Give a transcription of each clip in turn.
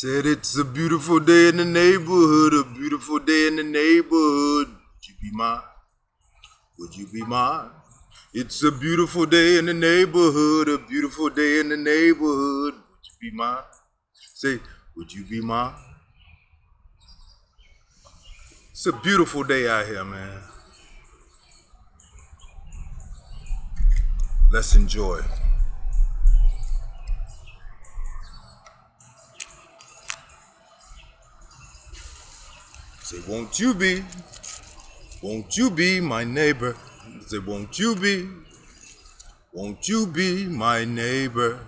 Said it's a beautiful day in the neighborhood, a beautiful day in the neighborhood. Would you be mine? Would you be mine? It's a beautiful day in the neighborhood, a beautiful day in the neighborhood. Would you be mine? Say, would you be mine? It's a beautiful day out here, man. Let's enjoy. Say, won't you be my neighbor? Say, won't you be my neighbor?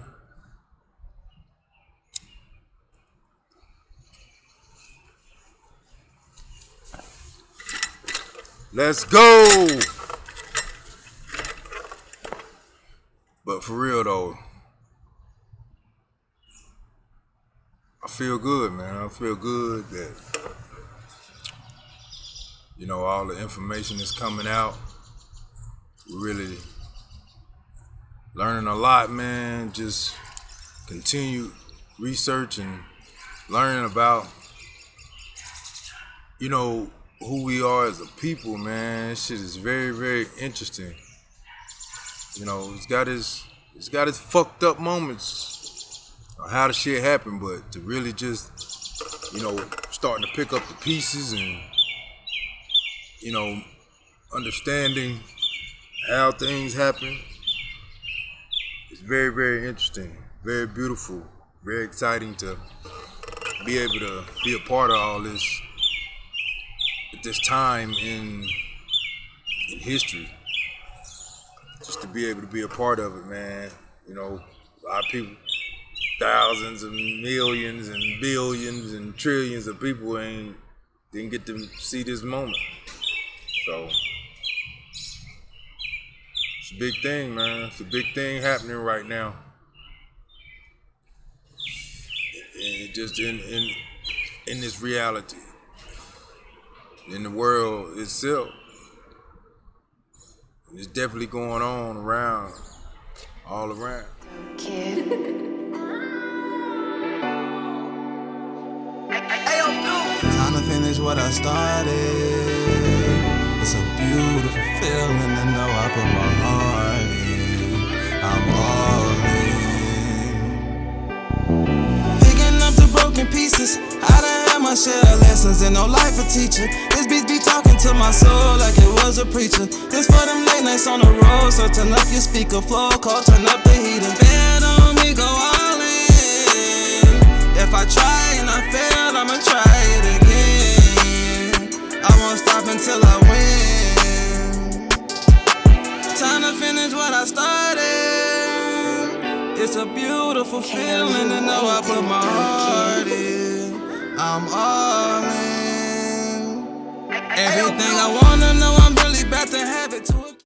Let's go! But for real though, I feel good, man. I feel good that, you know, all the information is coming out. We're really learning a lot, man. Just continue research and learning about, you know, who we are as a people, man. This shit is very, very interesting. You know, it's got his fucked up moments on how the shit happened, but to really just, you know, starting to pick up the pieces and, you know, understanding how things happen. It's very, very interesting, very beautiful, very exciting to be able to be a part of all this at this time in history. Just to be able to be a part of it, man. You know, a lot of people, thousands and millions and billions and trillions of people didn't get to see this moment. So it's a big thing, man. It's a big thing happening right now. And just in this reality, in the world itself. And it's definitely going on all around. Kid. Time to finish what I started. It's a beautiful feeling to know I put my heart in. I'm all in. Picking up the broken pieces. I done had my share of lessons and no life a teacher. This beat be talking to my soul like it was a preacher. This for them late nights on the road, so turn up your speaker flow, call, turn up the heater. Bet on me, go all in. If I try and I fail, I'ma try it again. I won't stop until I win. Time to finish what I started. It's a beautiful feeling to know I put my heart in. I'm all in. Everything I wanna know, I'm really about to have it to it.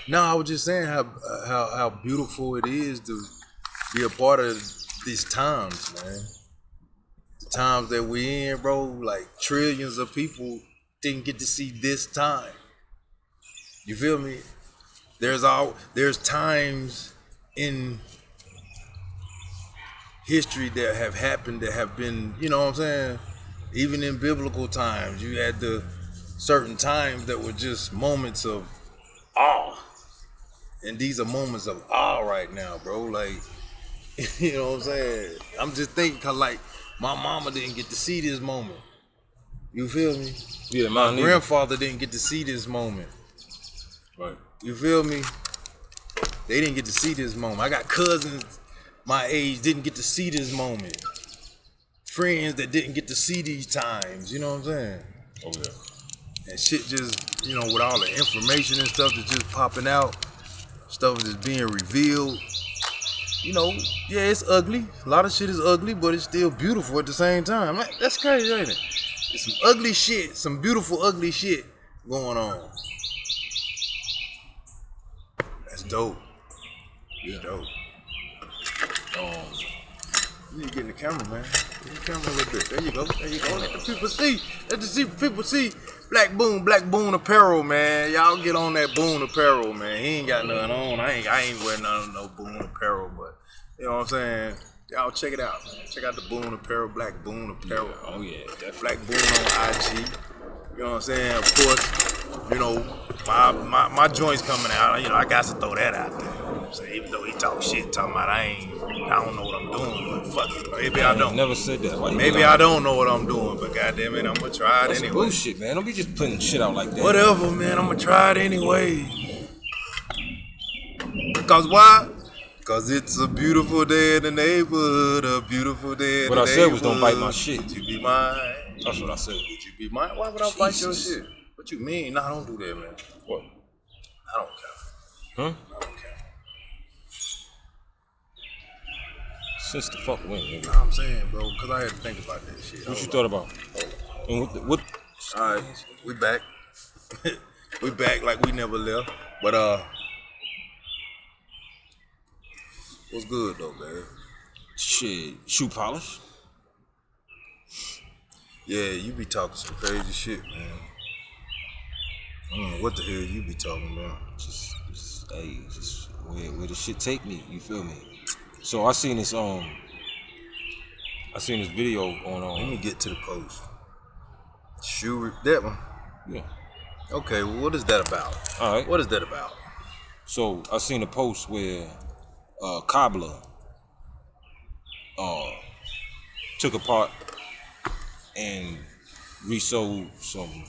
No, I was just saying how beautiful it is to be a part of these times, man. The times that we in, bro, like trillions of people didn't get to see this time. You feel me? There's times in history that have happened that have been, you know what I'm saying? Even in biblical times, you had the certain times that were just moments of awe. And these are moments of awe right now, bro. Like, you know what I'm saying? I'm just thinking, cause like, my mama didn't get to see this moment. You feel me? Yeah, my grandfather didn't get to see this moment. Right. You feel me? They didn't get to see this moment. I got cousins my age didn't get to see this moment. Friends that didn't get to see these times, you know what I'm saying? Oh yeah. And shit just, you know, with all the information and stuff that's just popping out, stuff that's being revealed, you know, yeah, it's ugly. A lot of shit is ugly, but it's still beautiful at the same time. Like, that's crazy, ain't it? It's some ugly shit, some beautiful ugly shit going on. That's dope. Yeah. Dope. You need to get in the camera, man. Camera a little bit. There you go. Let the people see. Let the people see. Black Boone Apparel, man. Y'all get on that Boone Apparel, man. He ain't got nothing on. I ain't wearing none of no Boone Apparel, but you know what I'm saying? Y'all check it out. Check out the Boone Apparel, Black Boone Apparel. Yeah. Oh yeah, definitely. Black Boone on IG. You know what I'm saying? Of course, you know, my joint's coming out. You know, I got to throw that out there. You know what I'm saying? Even though he talk shit, talking about I don't know what I'm doing, but fuck it. Maybe I don't. Never said that. Maybe I don't know what I'm doing, but goddamn it, I'm gonna try it anyway. Bullshit, man. Don't be just putting shit out like that. Whatever, man. I'm gonna try it anyway. Because why? Because it's a beautiful day in the neighborhood, a beautiful day in the neighborhood. What I said was don't bite my shit. Would you be mine? That's what I said. Would you be mine? Why would I bite your shit? What you mean? Nah, don't do that, man. What? I don't care. Huh? I don't care. Since the fuck when, nigga? Know what I'm saying, bro, because I had to think about that shit. What you thought about? And what? All right, we back. We back like we never left. But what's good though, man? Shit, shoe polish. Yeah, you be talking some crazy shit, man. I don't know what the hell you be talking about. Just where the shit take me. You feel me? So I seen this video on Let me get to the post. That one. Yeah. Okay, well, what is that about? All right. What is that about? So I seen a post where Cobbler took apart and resold some,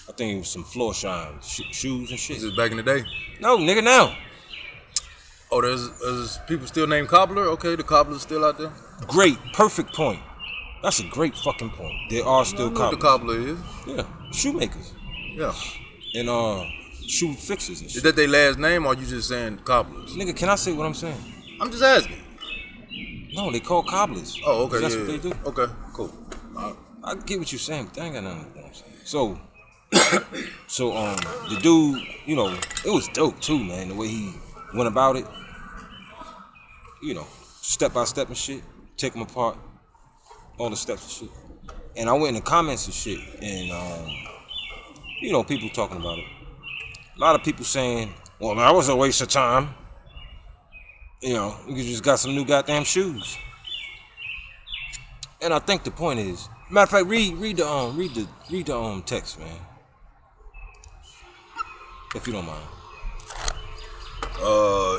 I think it was some floor shine shoes and shit. Is this back in the day? No, nigga, now. Oh, there's people still named Cobbler? Okay, the Cobbler's still out there? Great, perfect point. That's a great fucking point. There are still I know what the cobblers. Cobbler is. Yeah, shoemakers. Yeah. And shoe fixers and Is shit. that their last name, or are you just saying Cobblers? Nigga, can I say what I'm saying? I'm just asking. No, they call cobblers. Oh, okay, That's yeah. what they do. Okay, cool. I get what you're saying, but that ain't got nothing to do with what I'm saying. So, the dude, you know, it was dope too, man. The way he went about it, you know, step by step and shit, take them apart, all the steps and shit. And I went in the comments and shit, and you know, people talking about it. A lot of people saying, "Well, that was a waste of time." You know, you just got some new goddamn shoes. And I think the point is, matter of fact, read the text, man, if you don't mind.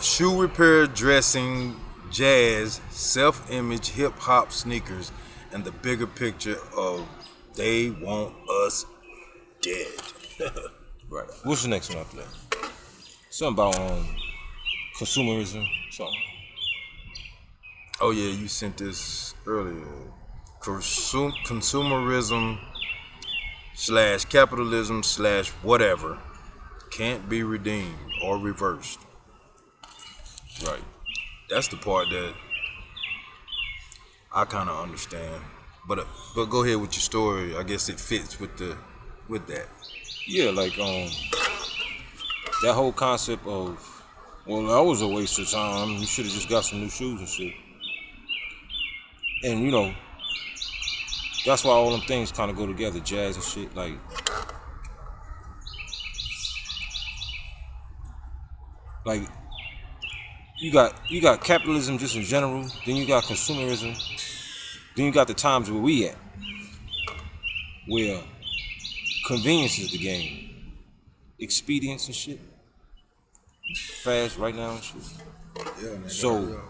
Shoe repair, dressing, jazz, self-image, hip-hop sneakers, and the bigger picture of they want us dead. Right. What's the next one after that? Something about consumerism, something. Oh yeah, you sent this earlier. Consumerism / capitalism / whatever can't be redeemed or reversed. Right. That's the part that I kind of understand. But go ahead with your story. I guess it fits with that. Yeah, like that whole concept of, well, that was a waste of time. You should have just got some new shoes and shit. And you know, that's why all them things kind of go together, jazz and shit. Like you got capitalism just in general. Then you got consumerism. Then you got the times where we at, where convenience is the game, expedience and shit, fast right now and shit. Yeah, man. So,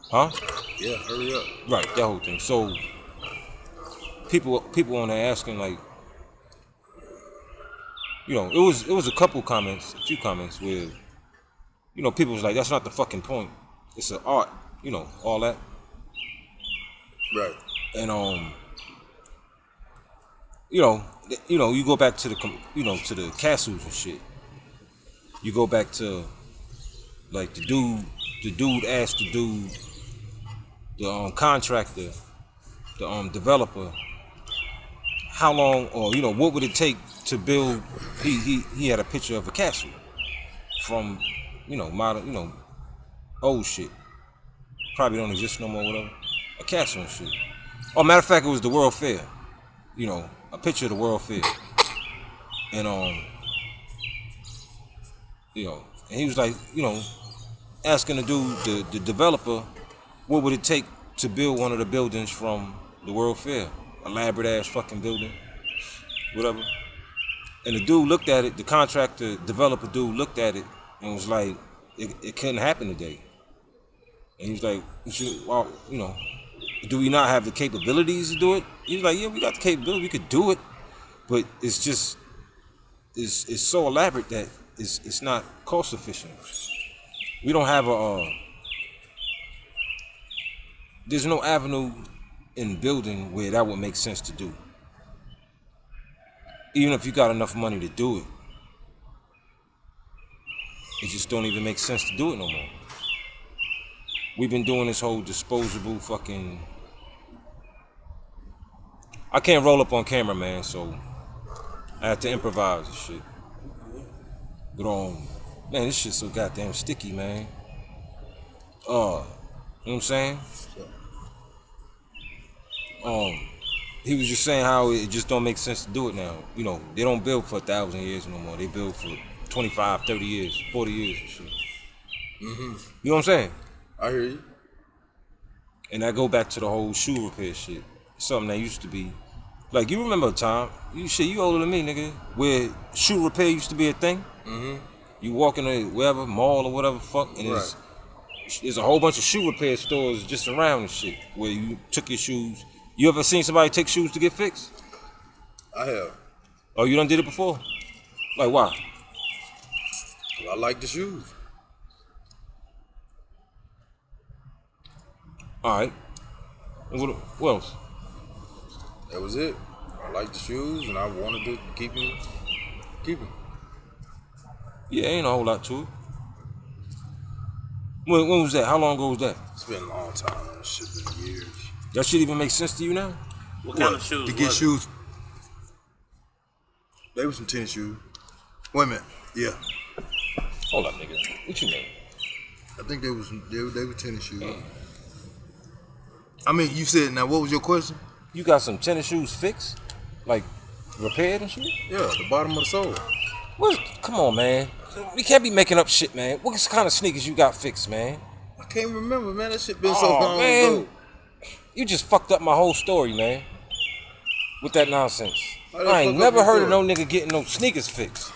huh? Yeah, hurry up. Right, that whole thing. So people on there asking, like, you know, it was a few comments where, you know, people was like, that's not the fucking point. It's an art, you know, all that. Right. And you know, you go back to the castles and shit. You go back to, like, the dude asked the dude, the contractor, the developer, how long, or, you know, what would it take to build. He had a picture of a castle from, you know, modern, you know, old shit, probably don't exist no more, whatever, a castle and shit. Oh, matter of fact, it was the World Fair. You know, a picture of the World Fair. And you know, and he was like, you know, asking the dude, the developer, what would it take to build one of the buildings from the World Fair? Elaborate ass fucking building, whatever. And the dude looked at it, the contractor, developer dude looked at it and was like, it couldn't happen today. And he was like, well, you know, do we not have the capabilities to do it? He was like, yeah, we got the capability, we could do it, but it's just, it's so elaborate that it's not cost efficient. We don't have there's no avenue in building where that would make sense to do. Even if you got enough money to do it, it just don't even make sense to do it no more. We've been doing this whole disposable fucking... I can't roll up on camera, man, so I have to improvise and shit. But man, this shit's so goddamn sticky, man. You know what I'm saying? He was just saying how it just don't make sense to do it now. You know, they don't build for 1,000 years no more. They build for 25, 30 years, 40 years and shit. Mm-hmm. You know what I'm saying? I hear you. And I go back to the whole shoe repair shit. Something that used to be, like, you remember a time, you older than me, nigga, where shoe repair used to be a thing? Mm-hmm. You walk in a wherever, mall or whatever the fuck, and there's a whole bunch of shoe repair stores just around and shit, where you took your shoes. You ever seen somebody take shoes to get fixed? I have. Oh, you done did it before? Like, why? I like the shoes. All right. What else? That was it. I like the shoes, and I wanted to keep them. Yeah, ain't a whole lot to it. When was that? How long ago was that? It's been a long time. That shit been years. That shit even make sense to you now? What kind of shoes? To get shoes. They were some tennis shoes. Wait a minute. Yeah. Hold up, nigga. What you mean? I think they were tennis shoes. I mean, you said, now what was your question? You got some tennis shoes fixed? Like, repaired and shit? Yeah, the bottom of the sole. What? Come on, man. We can't be making up shit, man. What kind of sneakers you got fixed, man? I can't remember, man. That shit been so long ago. You just fucked up my whole story, man. With that nonsense. I ain't never heard of no nigga getting no sneakers fixed.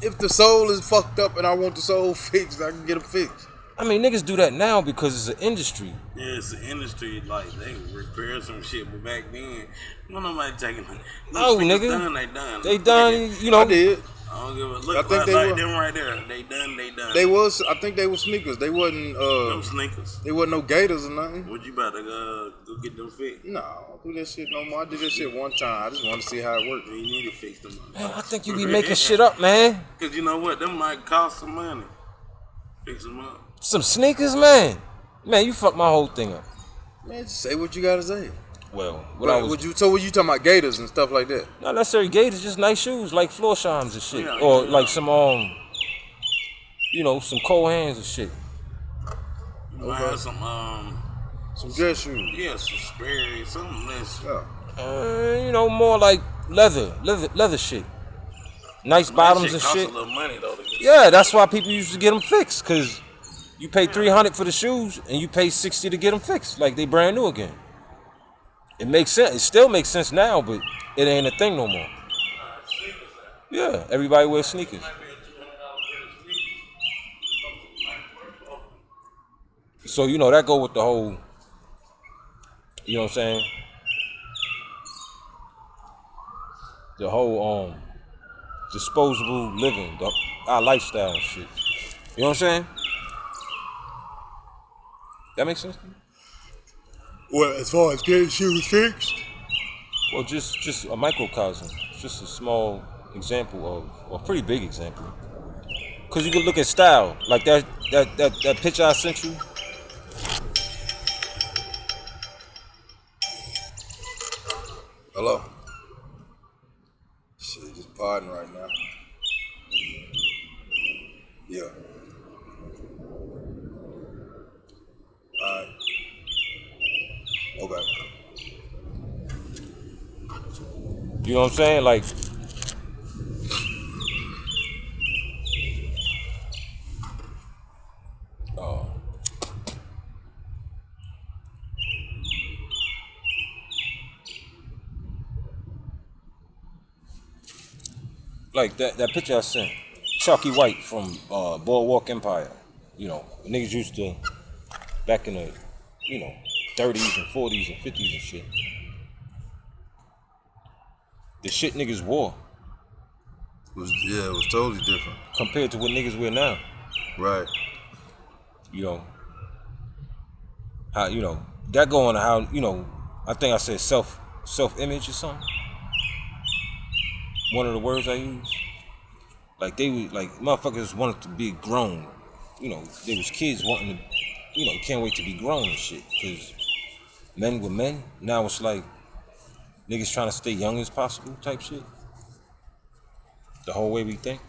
If the sole is fucked up and I want the sole fixed, I can get them fixed. I mean, niggas do that now because it's an industry. Yeah, it's an industry. Like, they repair some shit, but back then, no nobody taking it. No, nigga. They done, you know. I did. I don't give a look. I think they like were. them right there. They done. I think they were sneakers. They wasn't, them sneakers. they wasn't no Gators or nothing. What you about to go get them fixed? No, I don't do that shit no more. I did that shit one time. I just want to see how it worked. You need to fix them. Man, I think you be making shit up, man. Cause you know what? Them might cost some money. Fix them up. Some sneakers, man. Man, you fucked my whole thing up. Man, just say what you gotta say. Well, what you talking about Gators and stuff like that? Not necessarily Gators, just nice shoes like Florsheims and shit, Yeah, or yeah. like some you know, some Cole Hands and shit. You might have some dress shoes. Yeah, some Sperry, something less. Yeah. You know, more like leather shit. Nice bottoms and costs shit. A little money though. To get Yeah, that's why people used to get them fixed, cause you pay $300 for the shoes and you pay $60 to get them fixed, like they brand new again. It makes sense. It still makes sense now, but it ain't a thing no more. Yeah, everybody wears sneakers. So, you know, that go with the whole, you know what I'm saying? The whole disposable living, our lifestyle and shit. You know what I'm saying? That makes sense to you? Well, as far as getting shoes fixed? Well, just a microcosm. It's just a small example of, a pretty big example. Cause you can look at style, like that picture I sent you. Hello. Shit, just podding right now. Yeah. Alright. Okay. You know what I'm saying? Like, like that picture I sent, Chalky White from Boardwalk Empire. You know, niggas used to, back in the, 30s and 40s and 50s and shit. The shit niggas wore It was totally different. compared to what niggas wear now. Right. You know, how, that go on how, I think I said self-image or something. One of the words I use. Like motherfuckers wanted to be grown. There was kids wanting to, can't wait to be grown and shit. Cause men were men. Now it's like niggas trying to stay young as possible type shit. The whole way we think.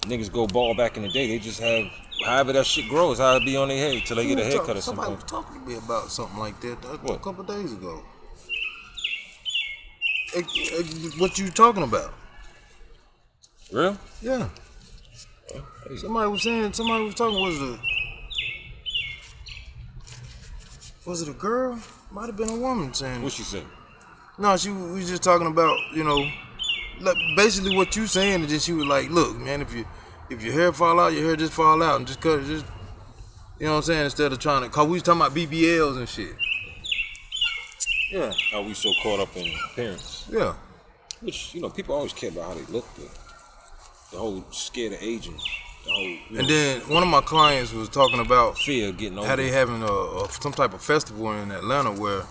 Niggas go bald back in the day. They just have, however that shit grows, how it be on their head till they get a haircut or something. Somebody was talking to me about something like that a couple days ago. What you talking about? Real? Yeah. Somebody was talking, was it a girl? Might have been a woman saying. What she said? No, we was just talking about, like basically what you saying, and then she was like, look, man, if your hair fall out, your hair just fall out and just cut it, just, you know what I'm saying, instead of trying to, cause we was talking about BBLs and shit. Yeah. How we so caught up in appearance. Yeah. Which, people always care about how they look, but the whole scared of aging, the whole, And then one of my clients was talking about fear of getting older. how they having some type of festival in Atlanta where,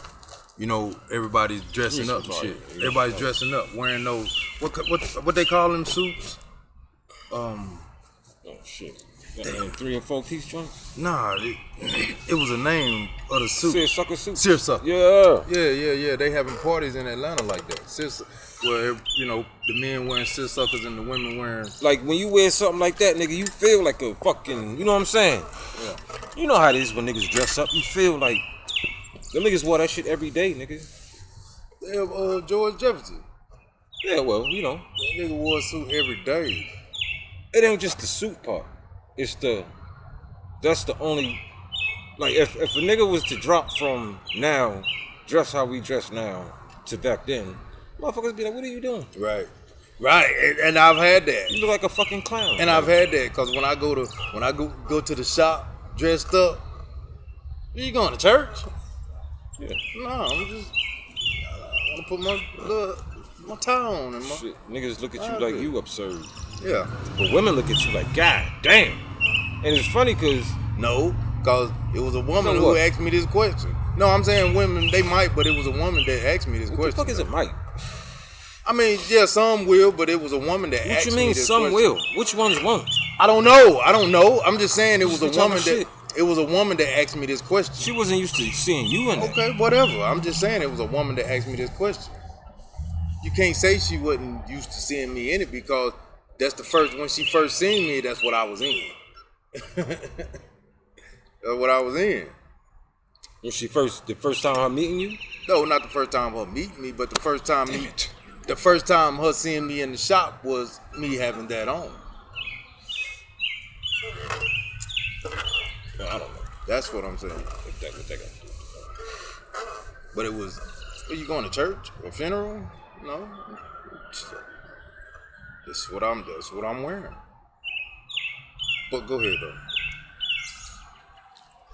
everybody's dressing up and shit. Everybody's dressing up, wearing those what they call them suits? Oh shit. Got them 3 and 4 piece joints? Nah, it was a name of the suit. Seersucker suit? Seersucker. Yeah. Yeah. They having parties in Atlanta like that. Where, the men wearing seersuckers and the women wearing... Like, when you wear something like that, nigga, you feel like a fucking... You know what I'm saying? Yeah. You know how it is when niggas dress up. You feel like... Them niggas wore that shit every day, nigga. They have George Jefferson. Yeah, well, That nigga wore a suit every day. It ain't just the suit part. It's that's the only, like, if a nigga was to drop from now, dress how we dress now, to back then, motherfuckers be like, what are you doing? Right. And I've had that. You look like a fucking clown. And I've had that, cause when I go to the shop dressed up, you going to church? Yeah. No, I want to put my tie on and my... Shit, niggas look at you like you absurd. Yeah. But women look at you like, God damn. And it's funny cause... No, cause it was a woman No, who what? asked me this question. No, I'm saying women, they might, but it was a woman that asked me this What question. the fuck is it, Mike? I mean, yeah, some will, but it was a woman that What asked you me mean this some question. will? Which ones won't? I don't know. I'm just saying it was a You talking woman that shit. it was a woman that asked me this question. She wasn't used to seeing you in there. Okay, whatever. I'm just saying it was a woman that asked me this question. You can't say she wasn't used to seeing me in it because when she first seen me, that's what I was in. That's what I was in. When the first time her meeting you? No, not the first time her meeting me, but the first time her seeing me in the shop was me having that on. Well, I don't know. That's what I'm saying. What that got to do? But it was, are you going to church? A funeral? No. That's what I'm wearing. But go ahead though.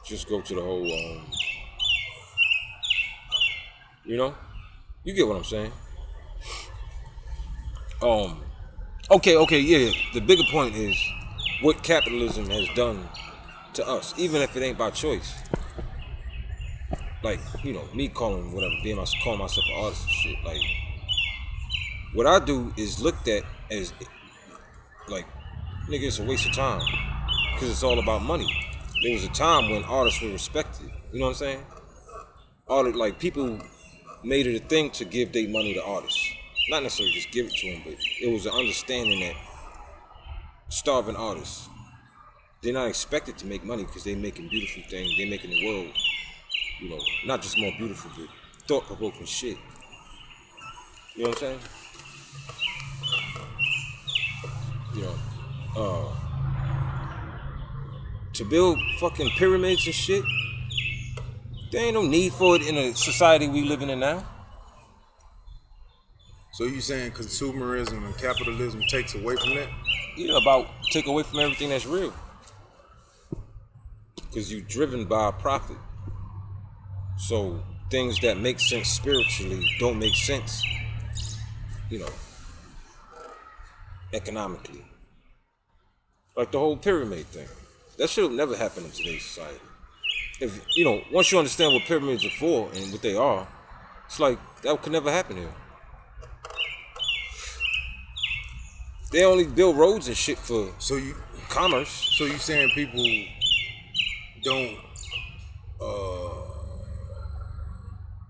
Just go to the whole, you get what I'm saying. Okay, yeah. The bigger point is what capitalism has done to us, even if it ain't by choice. Like, me calling myself an artist and shit. Like, what I do is looked at as, like, nigga, it's a waste of time. Because it's all about money. There was a time when artists were respected. You know what I'm saying? People made it a thing to give their money to artists. Not necessarily just give it to them, but it was an understanding that starving artists, they're not expected to make money because they're making beautiful things. They're making the world, not just more beautiful, but thought-provoking shit. You know what I'm saying? You know, to build fucking pyramids and shit, there ain't no need for it in a society we living in now. So you saying consumerism and capitalism takes away from that? About take away from everything that's real. Because you're driven by a profit. So things that make sense spiritually don't make sense, economically. Like the whole pyramid thing. That shit will never happen in today's society. If, once you understand what pyramids are for and what they are, it's like, that could never happen here. They only build roads and shit for commerce. So you saying people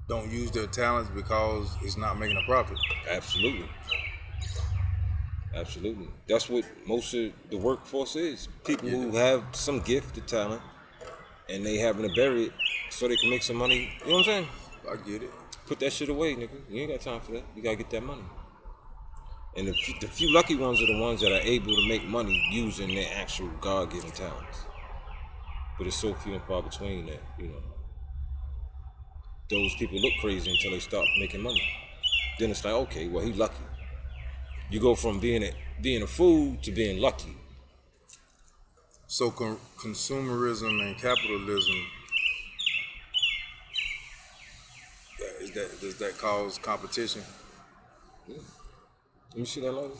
don't use their talents because it's not making a profit? Absolutely. That's what most of the workforce is. People who have some gift or talent and they having to bury it so they can make some money. You know what I'm saying? I get it. Put that shit away, nigga. You ain't got time for that. You gotta get that money. And the few lucky ones are the ones that are able to make money using their actual God-given talents. But it's so few and far between that, those people look crazy until they start making money. Then it's like, okay, well, he lucky. You go from being a fool to being lucky. So consumerism and capitalism, does that cause competition? Yeah. Let me see that light.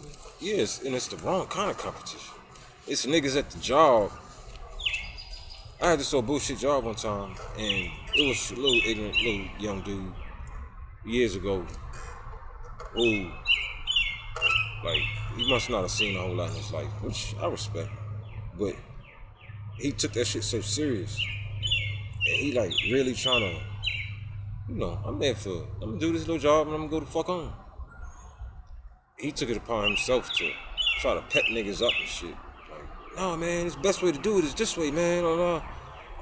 Yes, and it's the wrong kind of competition. It's niggas at the job. I had this old bullshit job one time, and it was a little ignorant, little young dude years ago who, like, he must not have seen a whole lot in his life, which I respect. But he took that shit so serious, and he like really trying to, I'm gonna do this little job and I'm gonna go the fuck home. He took it upon himself to try to pep niggas up and shit. Like, no, man, it's the best way to do it is this way, man. All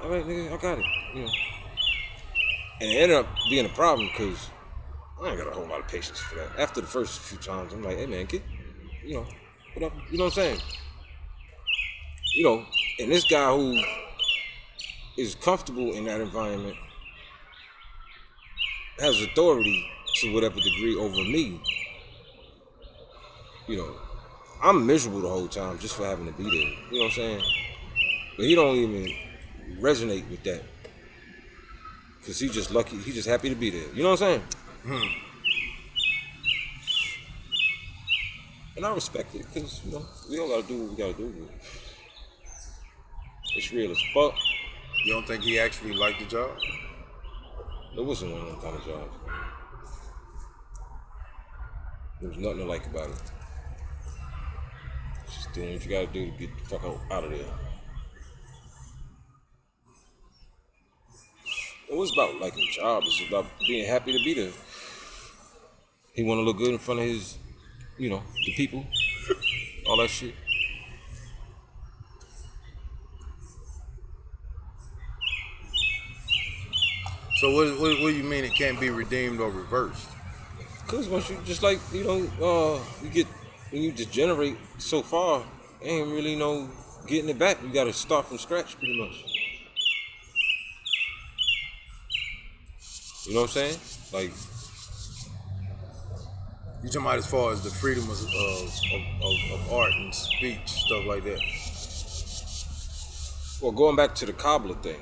right, nigga, I got it. And it ended up being a problem because I ain't got a whole lot of patience for that. After the first few times, I'm like, hey, man, get, whatever. You know what I'm saying? And this guy who is comfortable in that environment has authority to whatever degree over me. I'm miserable the whole time just for having to be there. You know what I'm saying? But he don't even resonate with that. Because he just lucky, he just happy to be there. You know what I'm saying? And I respect it because, we all gotta do what we gotta do. It's real as fuck. You don't think he actually liked the job? It wasn't one of them kind of jobs. There was nothing to like about it. Just doing what you gotta do to get the fuck out of there. It was about liking the job. It's about being happy to be there. He wanna look good in front of his, the people. All that shit. So what do you mean it can't be redeemed or reversed? Cause once you just like, you get, when you degenerate so far, ain't really no getting it back. You gotta start from scratch pretty much. You know what I'm saying? Like, You talking about as far as the freedom of art and speech, stuff like that? well, going back to the cobbler thing,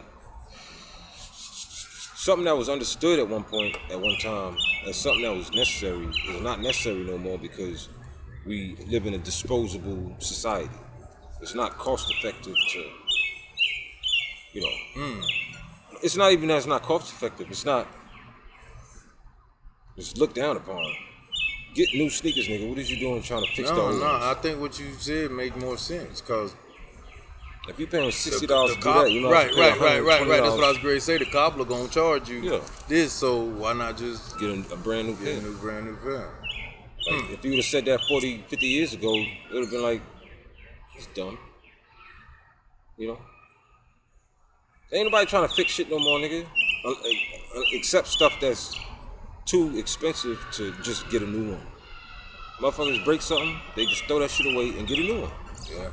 something that was understood at one point, at one time, as something that was necessary is not necessary no more because we live in a disposable society. It's not cost effective to, It's not even that it's not cost effective. It's looked down upon. Get new sneakers, nigga. What is you doing trying to fix the old ones? I think what you said make more sense because if you're paying $60 to do that, you know, right. That's what I was going to say. The cobbler gonna charge you this, so why not just get a brand new pair? Brand new pair. Like, if you would have said that 40, 50 years ago, it would have been like, it's dumb. Ain't nobody trying to fix shit no more, nigga. Except stuff that's too expensive to just get a new one. Motherfuckers break something, they just throw that shit away and get a new one. Yeah.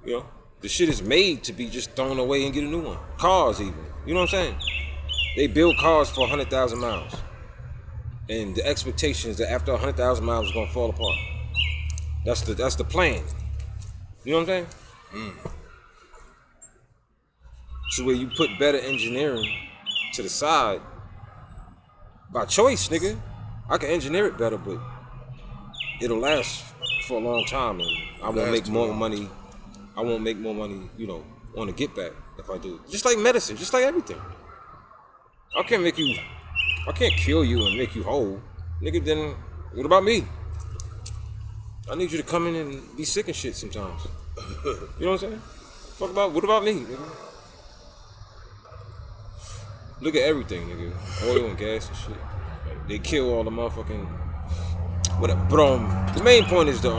You know? The shit is made to be just thrown away and get a new one. Cars even. You know what I'm saying? They build cars for 100,000 miles. And the expectation is that after 100,000 miles, it's gonna fall apart. That's the plan. You know what I'm saying? So where you put better engineering to the side by choice, nigga. I can engineer it better, but it'll last for a long time, and I won't make more money. I won't make more money, you know, on the get back if I do. Just like medicine, just like everything. I can't kill you and make you whole. Nigga, then what about me? I need you to come in and be sick and shit sometimes. You know what I'm saying? What about me, nigga? Look at everything, nigga. Oil and gas and shit. Like, they kill all the motherfucking whatever. But the main point is you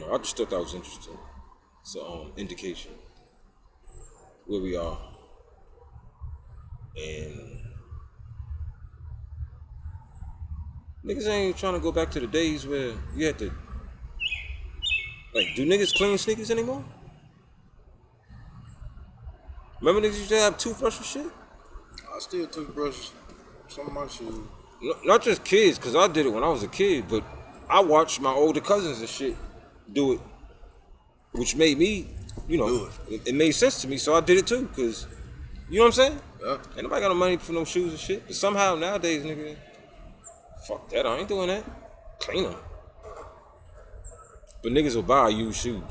know, I just thought that was interesting. It's an indication where we are. And niggas ain't trying to go back to the days where you had to, like, do niggas clean sneakers anymore? Remember niggas used to have toothbrush and shit? I still toothbrush some of my shoes. Not just kids, because I did it when I was a kid, but I watched my older cousins and shit do it, which made me, you know, it made sense to me, so I did it too, because, you know what I'm saying? Yeah. Ain't nobody got no money for no shoes and shit, but somehow nowadays, nigga, fuck that, I ain't doing that. Clean them. But niggas will buy used shoes.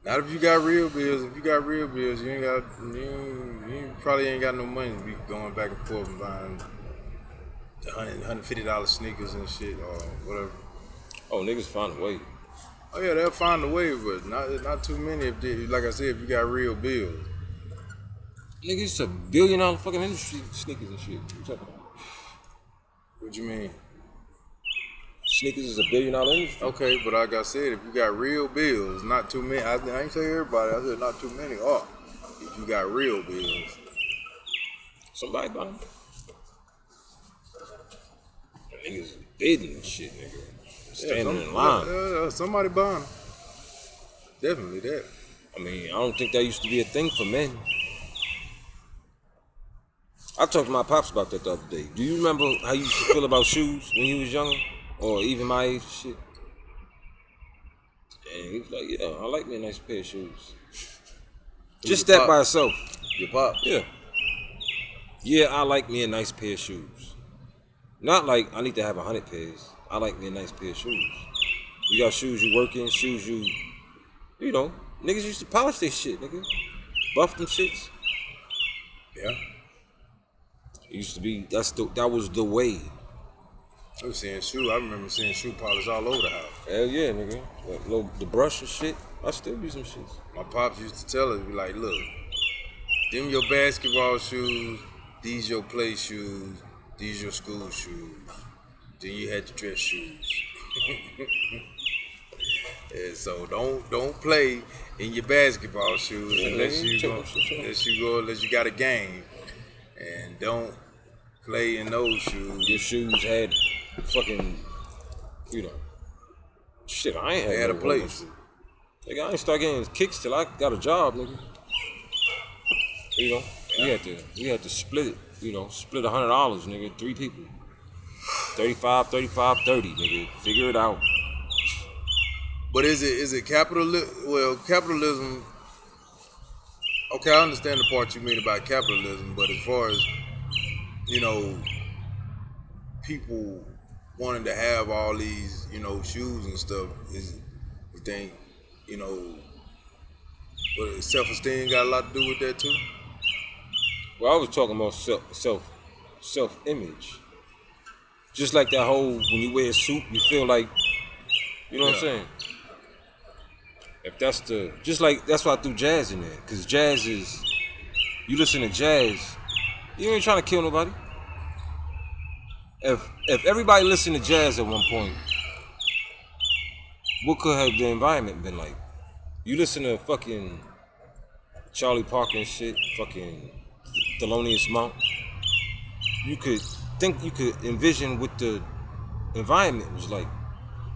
Not if you got real bills. If you got real bills, you probably ain't got no money to be going back and forth and buying $150 sneakers and shit or whatever. Oh, niggas find a way. Oh yeah, they'll find a way, but not too many. If they, like I said, if you got real bills. Nigga, it's $1 billion fucking industry, sneakers and shit. What you talking about? What you mean? Sneakers is $1 billion industry. Okay, but like I said, if you got real bills, not too many. I ain't say everybody. I said not too many. Oh, if you got real bills, somebody buy them. Niggas bidding and shit, nigga. Standing in line. Yeah, somebody buying them. Definitely that. I mean, I don't think that used to be a thing for men. I talked to my pops about that the other day. Do you remember how you used to feel about shoes when you was younger? Or even my age and shit? And he was like, yeah, I like me a nice pair of shoes. Just that by itself. Your pop? Yeah. Yeah, I like me a nice pair of shoes. Not like I need to have 100 pairs. I like me a nice pair of shoes. You got shoes you work in, shoes you know, niggas used to polish their shit, nigga. Buff them shits. Yeah. It used to be, that was the way. I remember seeing shoe polish all over the house. Hell yeah, nigga. The brush and shit, I still use them shits. My pops used to tell us, be like, look, them your basketball shoes, these your play shoes, these your school shoes. Then you had your dress shoes. And so don't play in your basketball shoes unless you got a game. And don't play in those shoes. Your shoes had fucking, you know, shit, I ain't They had a place. Nigga, I ain't start getting kicks till I got a job, nigga. You know, we had to split it, you know, split $100, nigga, 3 people. 35, 30, nigga. Figure it out. But is it capitalism? Well, capitalism. Okay, I understand the part you mean about capitalism, but as far as, you know, people wanting to have all these, you know, shoes and stuff, you think, you know, what, self-esteem got a lot to do with that too? Well, I was talking about self-image. Just like that whole, when you wear a suit, you feel like, you know what I'm saying? If that's that's why I threw jazz in there. Because jazz is, you listen to jazz, you ain't trying to kill nobody. If everybody listened to jazz at one point, what could have the environment been like? You listen to fucking Charlie Parker and shit, fucking Thelonious Monk. You could envision what the environment was like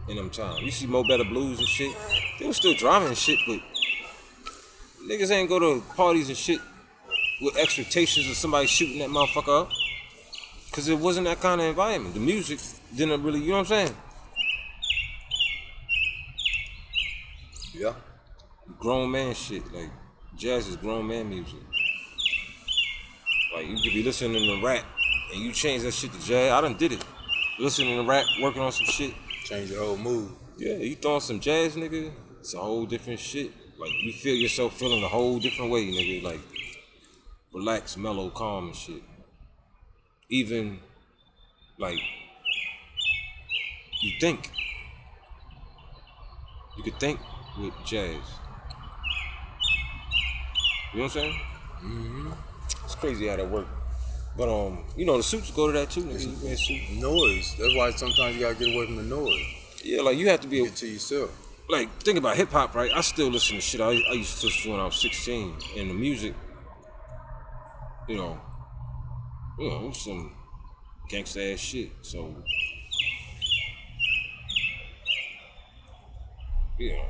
in them times. You see Mo Better Blues and shit. They was still driving and shit, but niggas ain't go to parties and shit with expectations of somebody shooting that motherfucker up. Cause it wasn't that kind of environment. The music didn't really, you know what I'm saying? Yeah. Grown man shit, like jazz is grown man music. Like you could be listening to rap and you change that shit to jazz. I done did it. Listening to rap, working on some shit. Change your whole mood. Yeah, you throwing some jazz, nigga. It's a whole different shit. Like you feel yourself feeling a whole different way, nigga. Like relaxed, mellow, calm and shit. Even like you think. You could think with jazz. You know what I'm saying? Mm-hmm. It's crazy how that work. But you know the suits go to that too, nigga. You wear suits. Noise. That's why sometimes you gotta get away from the noise. Yeah, like you have to be Get to yourself. like think about hip hop, right? I still listen to shit I used to listen to when I was 16, and the music, you know, it was some gangsta ass shit. So, you know,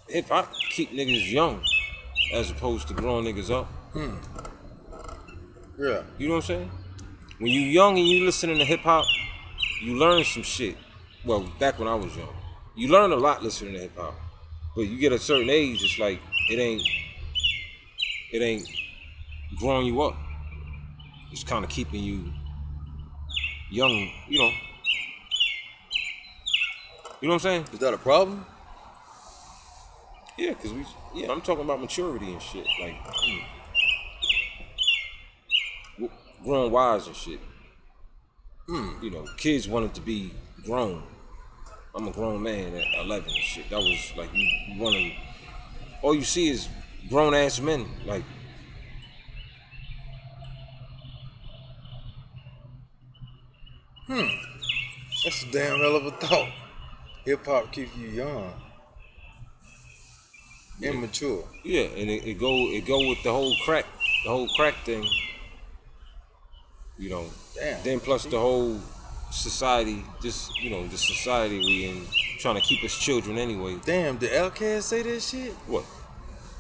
hip hop keep niggas young as opposed to growing niggas up. Yeah. You know what I'm saying? When you young and you listening to hip hop, you learn some shit. Well, back when I was young, you learn a lot listening to hip hop. But you get a certain age, it's like it ain't growing you up. It's kind of keeping you young, you know. You know what I'm saying? Is that a problem? Yeah, cause I'm talking about maturity and shit, like growing wise and shit. You know, kids wanted to be grown. I'm a grown man at 11 and shit. That was like you wanted. All you see is grown ass men, like. That's a damn hell of a thought. Hip hop keeps you young. Immature. Yeah, and it go with the whole crack thing. You know. Damn. Then plus the whole society, the society we in, trying to keep us children anyway. Damn, did Outkast say that shit? What?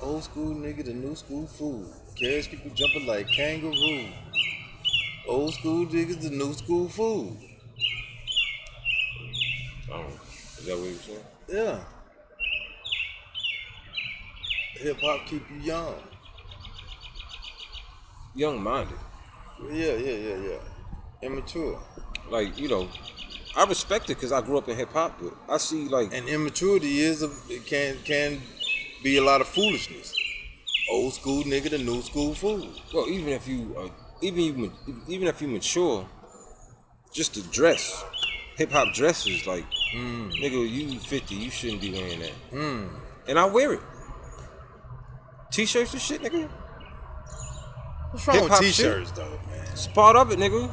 Old school nigga, the new school fool. Cares keep you jumping like kangaroo. Old school niggas, the new school fool. Is that what you saying? Yeah. Hip hop keep you young. Young minded. Yeah. Immature. Like, you know, I respect it because I grew up in hip hop, but I see like And immaturity it can be a lot of foolishness. Old school nigga, the new school fool. well, even if you mature, just the dress, hip hop dresses like, nigga, you 50, you shouldn't be wearing that. And I wear it. T-shirts and shit, nigga. What's wrong with Hip-hop t-shirts though, man? It's part of it, nigga.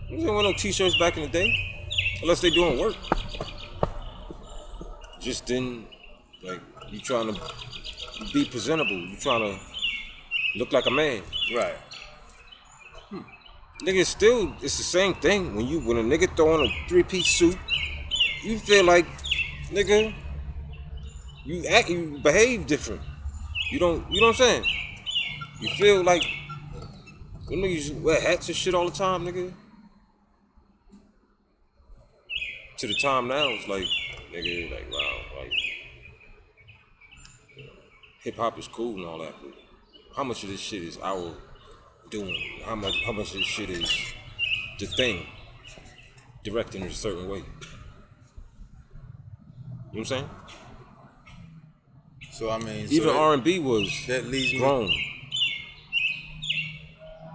You didn't wear no t-shirts back in the day, unless they doing work. Just didn't, like, you trying to be presentable. You trying to look like a man. Right. Nigga, it's the same thing. When a nigga throw on a 3-piece suit, you feel like, nigga, you behave different. You know what I'm saying? You feel like, you niggas wear hats and shit all the time, nigga. To the time now, it's like, nigga, like, wow, like, hip hop is cool and all that, but how much of this shit is our doing? How much of this shit is the thing directing in a certain way? You know what I'm saying? So I mean, Even R&B was that leads me- grown.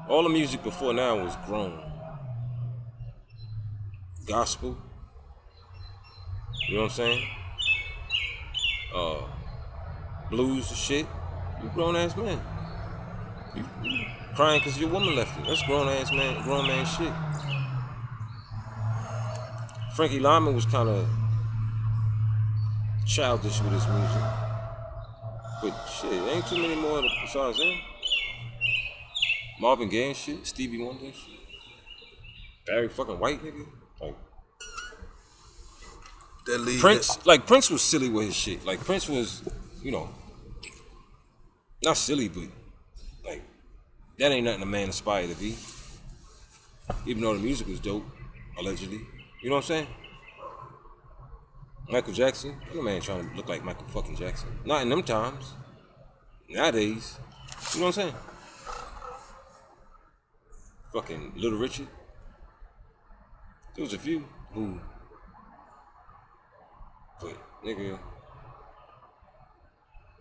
All the music before now was grown. Gospel. You know what I'm saying? Blues and shit. You grown ass man. You crying because your woman left you. That's grown man shit. Frankie Lyman was kind of childish with his music. But shit, ain't too many more besides him. Marvin Gaye and shit, Stevie Wonder and shit. Barry fucking White, nigga. Like That lead, Prince, like Prince was silly with his shit. Like Prince was, you know, not silly, but like that ain't nothing a man aspire to be. Even though the music was dope, allegedly. You know what I'm saying? Michael Jackson, no man trying to look like Michael fucking Jackson. Not in them times. Nowadays, you know what I'm saying? Fucking Little Richard. There was a few who, but nigga,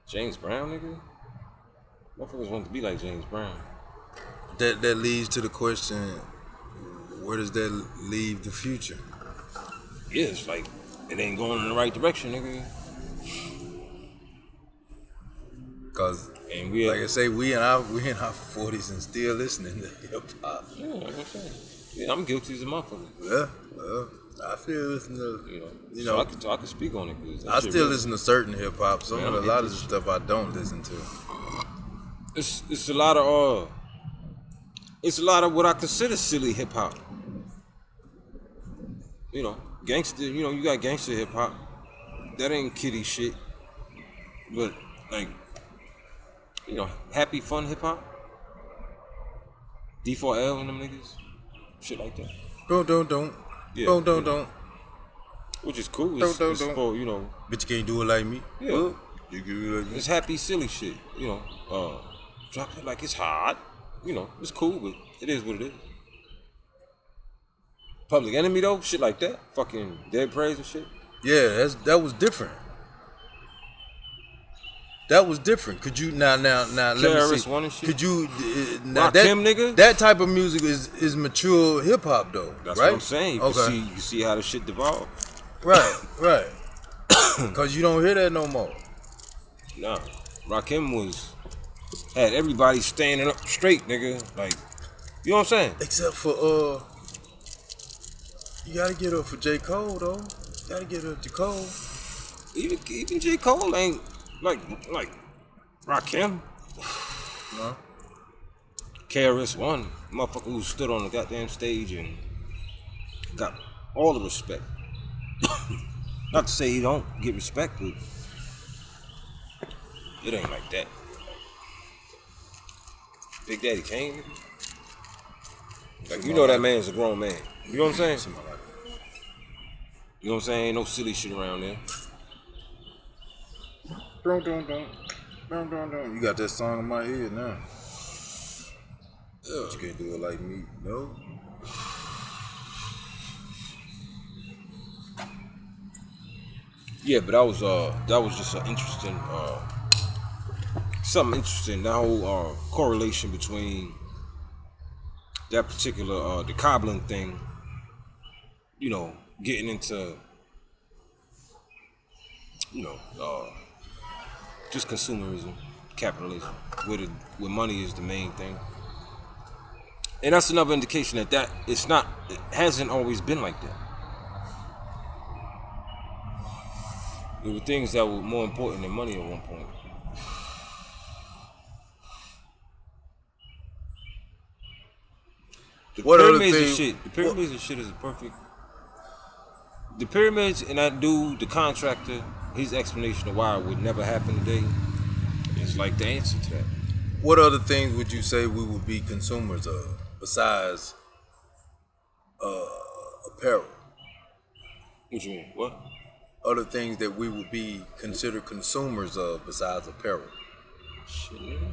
James Brown, nigga, motherfuckers want to be like James Brown. that leads to the question: where does that leave the future? Yeah, it's like it ain't going in the right direction, nigga. Cause And we, like I say, we in our 40s and still listening to hip hop. yeah, like I'm saying, yeah, I'm guilty as a motherfucker. Yeah, well, I still listen to, You know, so I can speak on it. Cause that I shit still really- listen to certain hip hop. Some Man, of I'm a lot into of the shit. stuff I don't listen to. It's a lot of it's a lot of what I consider silly hip hop. You know, gangster. You know, you got gangster hip hop. That ain't kiddie shit. But like, you know, happy fun hip hop. D4L and them niggas, shit like that. Don't. Yeah, Don't. Which is cool. Don't. It's for, you know, But you can't do it like me. Yeah. Well, you can do it like me. it's happy silly shit. You know, drop it like it's hard. You know, it's cool, but it is what it is. Public Enemy though, shit like that, fucking Dead Praise and shit. Yeah, that was different. That was different. Could you now let me KRS see. One and shit? Could you now Rakim, nigga? That type of music is mature hip hop though, That's right? what I'm saying. You can see how the shit devolved. Right. Cause you don't hear that no more. Nah, Rakim had everybody standing up straight, nigga. Like, you know what I'm saying? Except for you gotta get up for J. Cole though. You gotta get up to Cole. Even J. Cole ain't like Rakim. No. KRS-One, motherfucker who stood on the goddamn stage and got all the respect. Not to say he don't get respect, but it ain't like that. Big Daddy Kane, nigga. Like, you know that man's a grown man. You know what I'm saying? Something like that. You know what I'm saying? Ain't no silly shit around there. Don't. You got that song in my ear now. But you can't do it like me. No. Yeah, but that was just an interesting, something interesting. That whole correlation between that particular the cobbling thing, you know, getting into, you know, just consumerism, capitalism, where money is the main thing, and that's another indication that it hasn't always been like that. There were things that were more important than money at one point. The What other pyramids and thing- shit. The pyramids and shit is a perfect. The pyramids and that dude, the contractor, his explanation of why it would never happen today is like the answer to that. What other things would you say we would be consumers of besides apparel? What you mean? What? Other things that we would be considered consumers of besides apparel. Shit, nigga.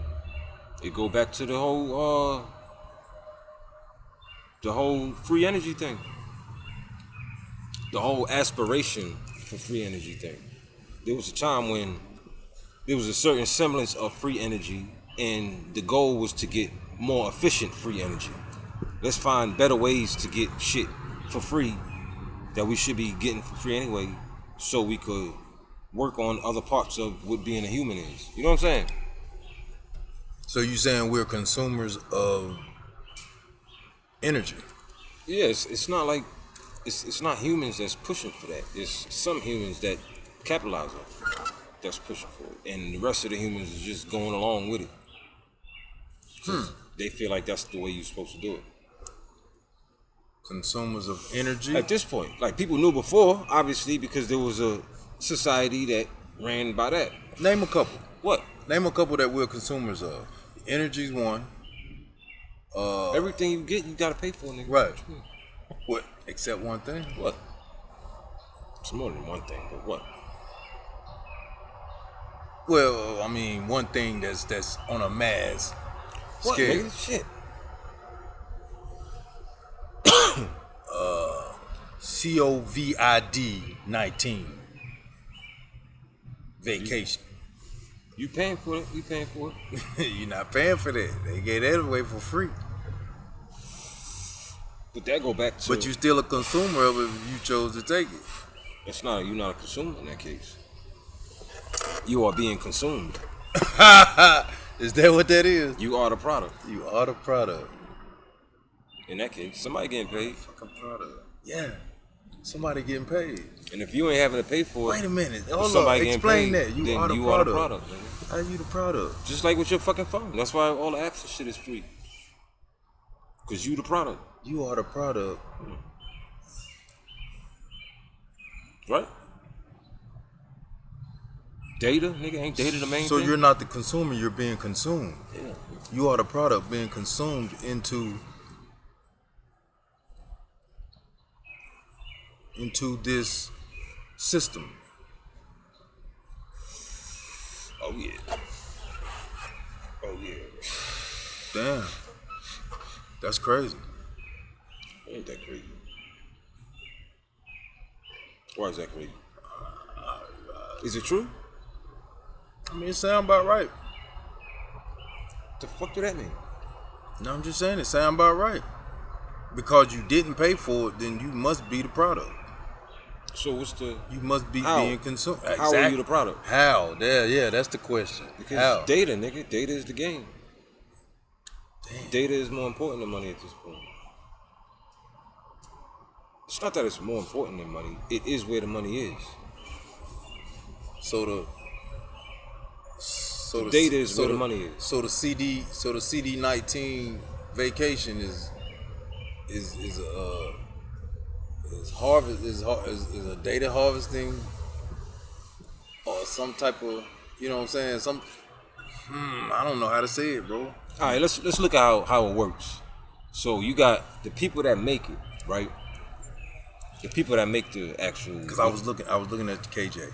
It go back to the whole free energy thing. The whole aspiration for free energy thing. There was a time when there was a certain semblance of free energy, and the goal was to get more efficient free energy. Let's find better ways to get shit for free that we should be getting for free anyway, so we could work on other parts of what being a human is. You know what I'm saying? So you saying we're consumers of energy? Yeah, it's not like it's not humans that's pushing for that. It's some humans that capitalize off it, that's pushing for it, and the rest of the humans is just going along with it. They feel like that's the way you're supposed to do it. Consumers of energy. At this point, like people knew before, obviously, because there was a society that ran by that. Name a couple. What? Name a couple that we're consumers of. Energy's one. Everything you get, you gotta pay for, nigga. Right. What? Except one thing. What? It's more than one thing, but what? Well, I mean, one thing that's on a mass What, scale. nigga? Shit. COVID-19 vacation. You paying for it? We paying for it? You're not paying for that. They gave that away for free. But that go back to. But you still a consumer of it if you chose to take it. That's not. You're not a consumer in that case. You are being consumed. Is that what that is? You are the product. You are the product. In that case, somebody getting paid. Fucking product. Yeah. Somebody getting paid. And if you ain't having to pay for it, Wait a minute. if Hold up. somebody getting Explain paid, that. You then are the you product. are the product, nigga. How you the product? Just like with your fucking phone. That's why all the apps and shit is free. Cause you the product, You are the product. right? Data, nigga, ain't data the main So thing? you're not the consumer, you're being consumed. Yeah. You are the product being consumed into this system. Oh yeah. Oh yeah. Damn. That's crazy. Ain't that crazy? Why is that crazy? Is it true? I mean, it sound about right. The fuck do that mean? No, I'm just saying it sound about right. Because you didn't pay for it, then you must be the product. So what's the? You must be How? being consumed. How are you the product? How? Yeah, that's the question. Because How? data, nigga, data is the game. Damn. Data is more important than money at this point. It's not that it's more important than money. It is where the money is. So the data is where the money is. So the CD19 vacation is a data harvesting or some type of, you know what I'm saying? I don't know how to say it, bro. All right, let's look at how it works. So you got the people that make it, right? The people that make the actual. Because I was looking at the KJ.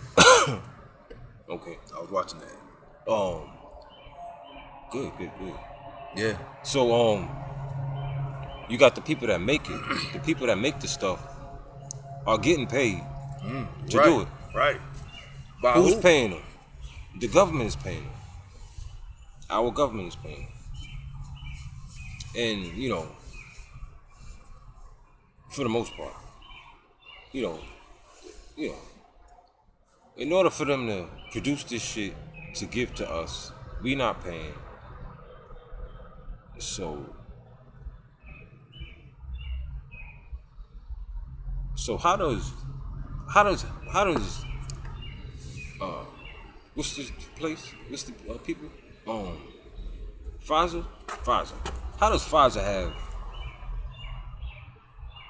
Okay. I was watching that. Good. Yeah. So you got the people that make it. The people that make the stuff are getting paid to right, do it. Right. By Who's who? paying them? The government is paying them. Our government is paying them. And, you know, for the most part, you know, in order for them to produce this shit to give to us, we not paying. So how does what's this place? What's the people? Pfizer. How does Pfizer have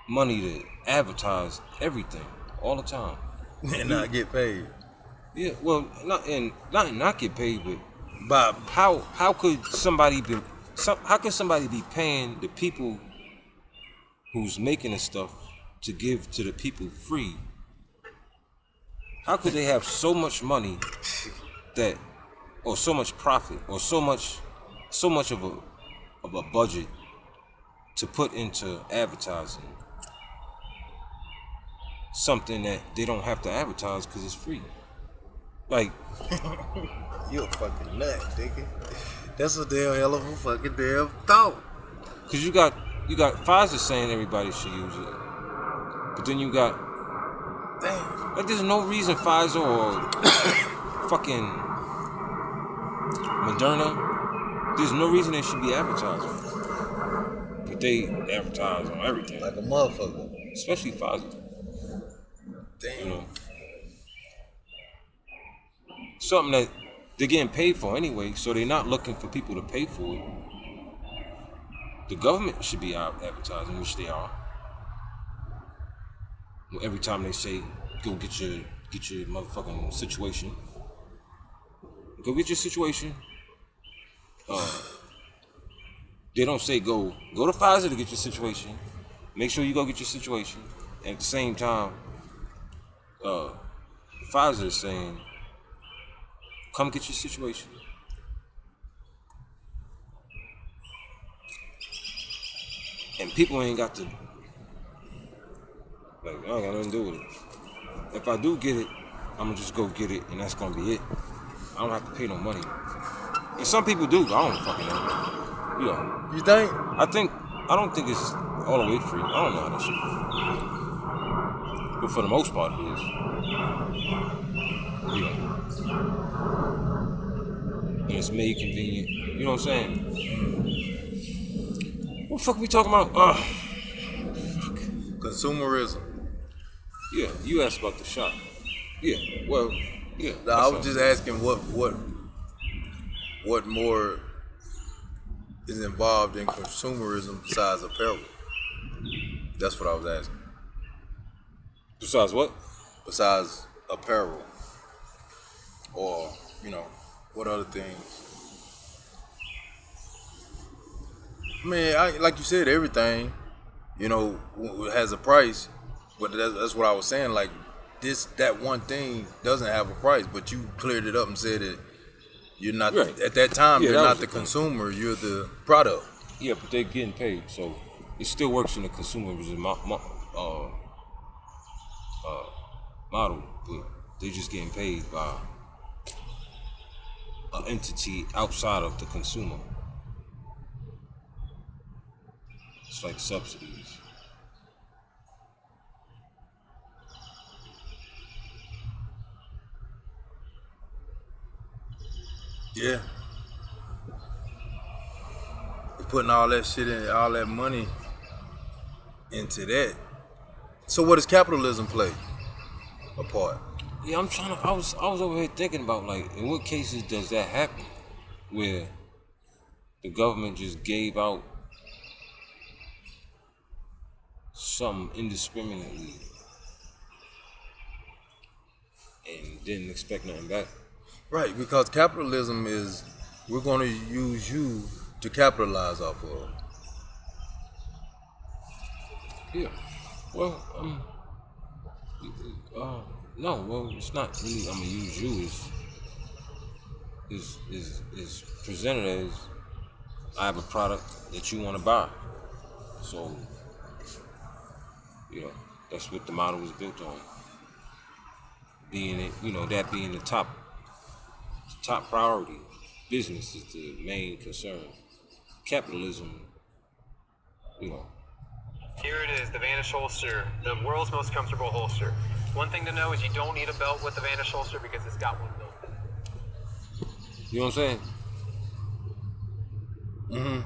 money to advertise everything all the time And not get paid. Yeah, well, not get paid, but By how could somebody be paying the people who's making the stuff to give to the people free? How could they have so much money that, or so much profit, or so much of a budget to put into advertising something that they don't have to advertise because it's free? Like, you a fucking nut, nigga. That's a damn hell of a fucking damn thought. cause you got Pfizer saying everybody should use it, but then you got like there's no reason Pfizer or fucking Moderna, there's no reason they should be advertising, but they advertise on everything, Like a motherfucker. especially Pfizer. Damn. You know, something that they're getting paid for anyway, so they're not looking for people to pay for it. The government should be out advertising, which they are. Every time they say, go get your motherfucking situation. Go get your situation. They don't say go to Pfizer to get your situation. Make sure you go get your situation. And at the same time, Pfizer is saying, come get your situation. And people ain't got to, like, I ain't got nothing to do with it. If I do get it, I'm gonna just go get it, and that's gonna be it. I don't have to pay no money. And some people do, but I don't fucking know. You know. You think? I don't think it's all the way free. I don't know how that shit works. But for the most part, it is. You know. And it's made convenient. You know what I'm saying? What the fuck are we talking about? Consumerism. Yeah, you asked about the shop. Yeah, well, yeah. No, I was just asking what more is involved in consumerism besides apparel. That's what I was asking. Besides what? Besides apparel. Or, what other things? I mean, like you said, everything, has a price. But that's what I was saying. Like, that one thing doesn't have a price, but you cleared it up and said that you're not, right. At that time, Yeah, you're that not was the the thing. consumer, you're the product. Yeah, but they're getting paid, so it still works in the consumerism model, but they're just getting paid by an entity outside of the consumer. It's like subsidies. Yeah. You're putting all that shit in, all that money into that. So what does capitalism play a part? Yeah, I was over here thinking about, like, in what cases does that happen? Where the government just gave out something indiscriminately and didn't expect nothing back. Right, because capitalism is, we're going to use you to capitalize off of. Yeah. Well, no. Well, it's not really. I'm gonna use you. Is presented as I have a product that you want to buy. So, that's what the model was built on. Being it, that being the top priority. Business is the main concern. Capitalism, Here it is, the Vanish holster, the world's most comfortable holster. One thing to know is you don't need a belt with the Vanish holster because it's got one built in. You know what I'm saying? Mm-hmm.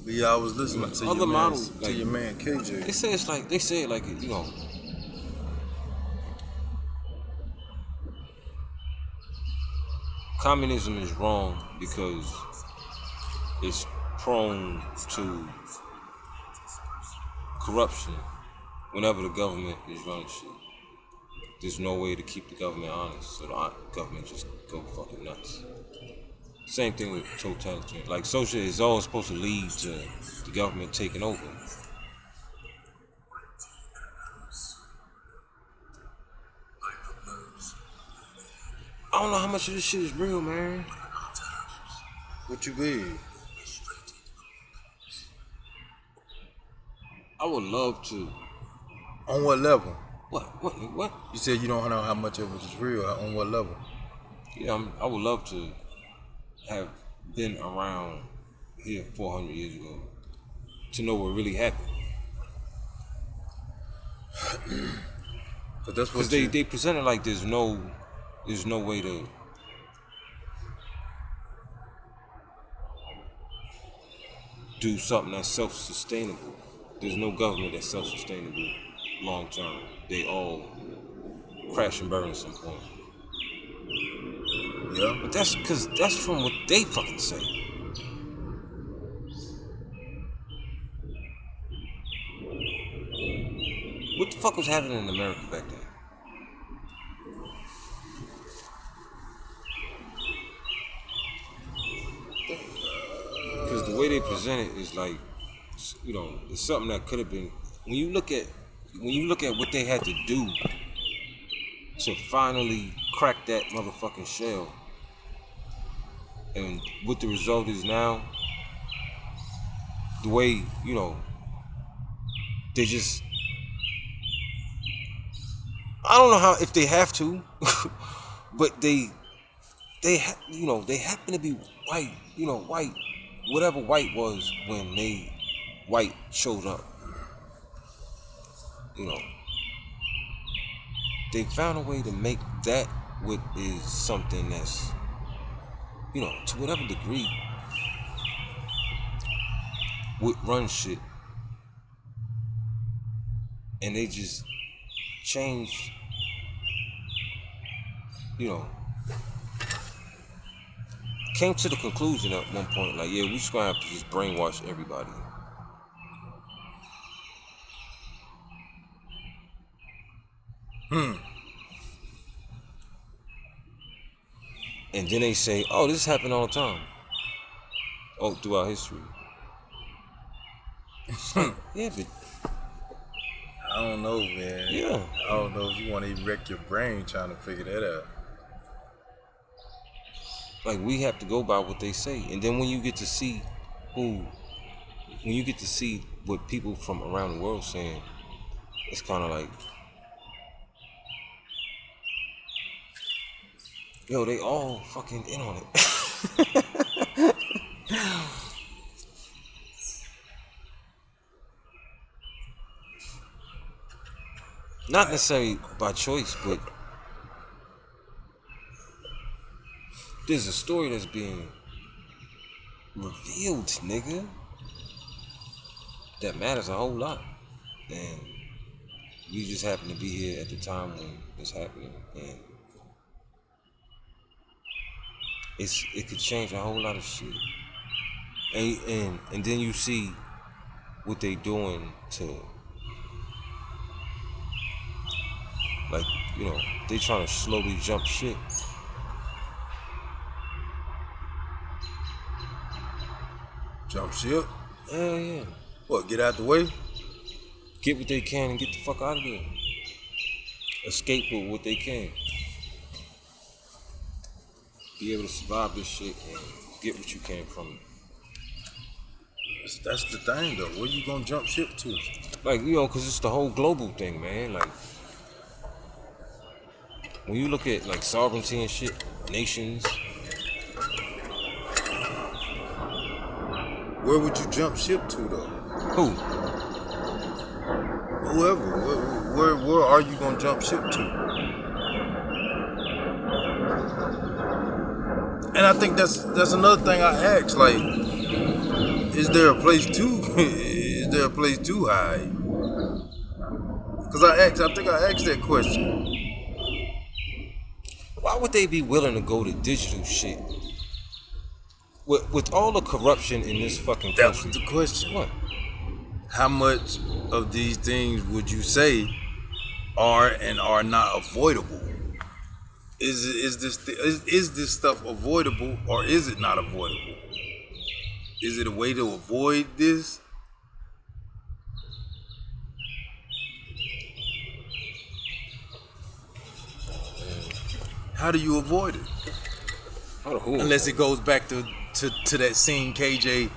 But yeah, I was listening to Other your man, models, to like- your man KJ. They say it like communism is wrong because it's prone to corruption whenever the government is running shit. There's no way to keep the government honest, so the government just go fucking nuts. Same thing with totalitarian. Like, social is always supposed to lead to the government taking over. I don't know how much of this shit is real, man. What you mean? I would love to. On what level? What? You said you don't know how much of it is real. On what level? Yeah, I would love to have been around here 400 years ago to know what really happened. But that's what Because they present it like there's no way to. do something that's self-sustainable. There's no government that's self-sustainable long term. They all crash and burn at some point. Yeah. But that's because that's from what they fucking say. What the fuck was happening in America back then? Because the way they present it is like, you know, it's something that could have been. When you look at what they had to do to finally crack that motherfucking shell, and what the result is now, the way, you know, they just, I don't know how, if they have to, but they happen to be white, you know, white, whatever white was when white showed up. You know, they found a way to make that what is something that's, you know, to whatever degree, would run shit. And they just changed, you know, came to the conclusion at one point, like, yeah, we just gonna have to just brainwash everybody. And then they say, oh, this happened all the time. Oh, throughout history. Yeah, but I don't know, man. Yeah. I don't know if you want to wreck your brain trying to figure that out. like, we have to go by what they say. And then when you get to see what people from around the world saying, it's kind of like, yo, they all fucking in on it. Not necessarily by choice, but there's a story that's being revealed, nigga, that matters a whole lot. And we just happen to be here at the time when it's happening. And it could change a whole lot of shit. And then you see what they doing to, like, you know, they trying to slowly jump ship. Jump ship? Yeah. What, get out the way? Get what they can and get the fuck out of there. Escape with what they can. Be able to survive this shit and get what you can from it. That's the thing, though. Where you gonna jump ship to? Like, you know, because it's the whole global thing, man. Like, when you look at, like, sovereignty and shit, nations. Where would you jump ship to, though? Who? Whoever. Where are you gonna jump ship to? And I think that's another thing I asked. Like, is there a place to hide? Because I think I asked that question. Why would they be willing to go to digital shit? With all the corruption in this fucking country. That was the question. What? How much of these things would you say are and are not avoidable? Is this stuff avoidable or is it not avoidable? Is it a way to avoid this? How do you avoid it? Unless it goes back to that scene KJ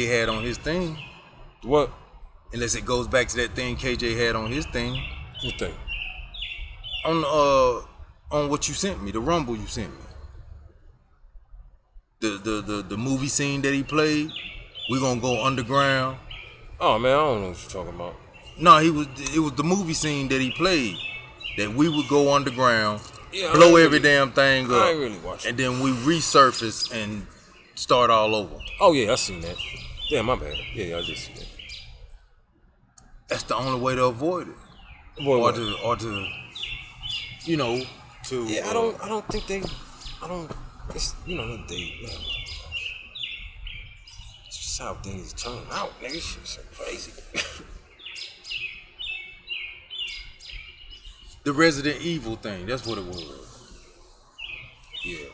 had on his thing. What? Unless it goes back to that thing KJ had on his thing. What thing? On what you sent me, the Rumble you sent me. The movie scene that he played. We're gonna go underground. Oh man, I don't know what you're talking about. No, it was the movie scene that he played. That we would go underground, yeah, blow every damn thing up, I ain't really watching. and then we resurface and start all over. Oh yeah, I seen that. Yeah, my bad. Yeah, I just see that. That's the only way to avoid it. Boy, Or to, you know, to. yeah, I don't think they. It's they. It's just how things turn out, nigga. Shit's so crazy. The Resident Evil thing. That's what it was. Yeah.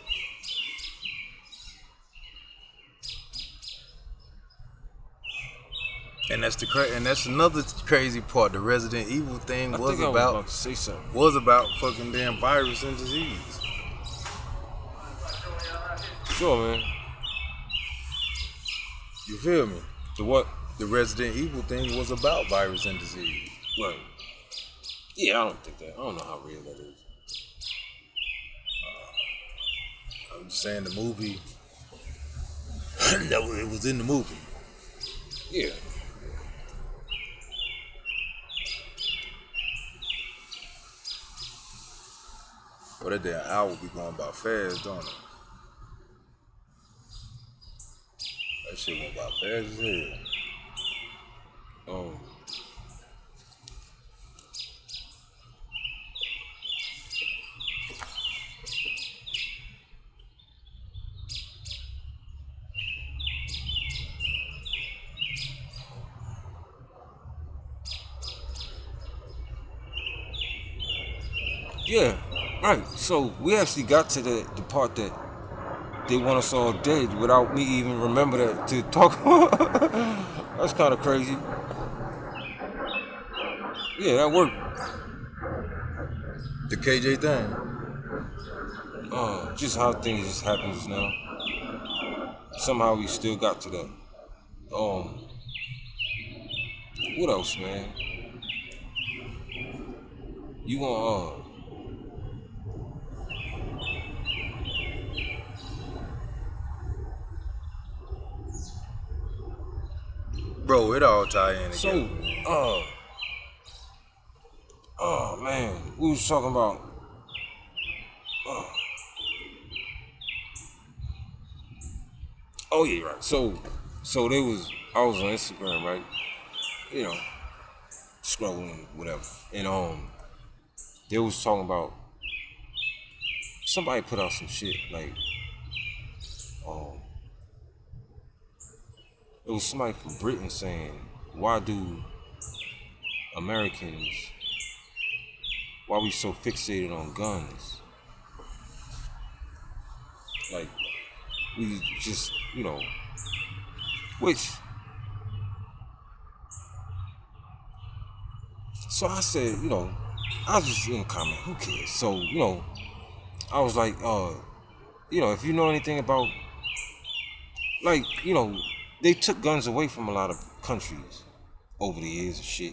And that's another crazy part. The Resident Evil thing I was think I was about about to say something. fucking damn virus and disease. Sure, man. You feel me? The what? The Resident Evil thing was about virus and disease. Right. Yeah, I don't think that. I don't know how real that is. I'm just saying the movie. No, it was in the movie. Yeah. But that damn hour be going about fast, don't it? That shit went about fast as hell. Yeah. Right. So we actually got to the part that they want us all dead without me even remember that to talk about. That's kind of crazy. Yeah, that worked. The KJ thing. Just how things just happen just now. Somehow we still got to that. What else, man? You gonna Bro, it all tie in together. so oh man, we was talking about oh yeah, right. So I was on Instagram, right? You know, scrolling, whatever. And they was talking about somebody put out some shit like it was somebody from Britain saying, why we so fixated on guns? Like, we just, which, so I said, I was just in the comment, who cares? So, I was like, if you know anything about, like, they took guns away from a lot of countries over the years and shit.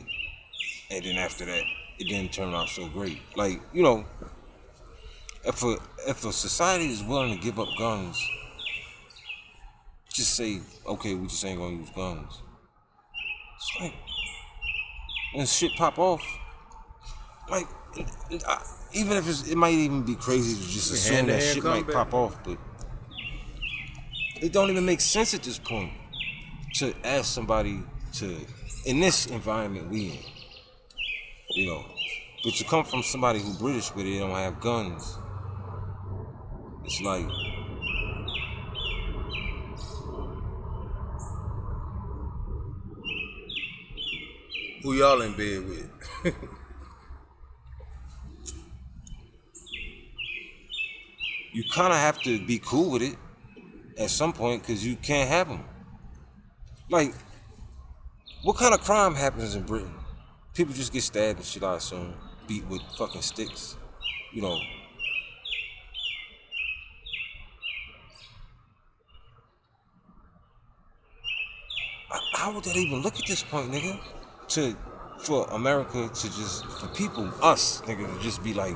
And then after that, it didn't turn out so great. Like, if a society is willing to give up guns, just say, okay, we just ain't gonna use guns. It's like, when shit pop off, like, even if it might even be crazy to just assume that shit might pop off, but it don't even make sense at this point to ask somebody to, in this environment we in, but to come from somebody who British but they don't have guns, it's like, who y'all in bed with? you kind of have to be cool with it at some point because you can't have them. Like, what kind of crime happens in Britain? People just get stabbed and shit, I assume. Beat with fucking sticks. How would that even look at this point, nigga? For America to just, for people, us, nigga, to just be like,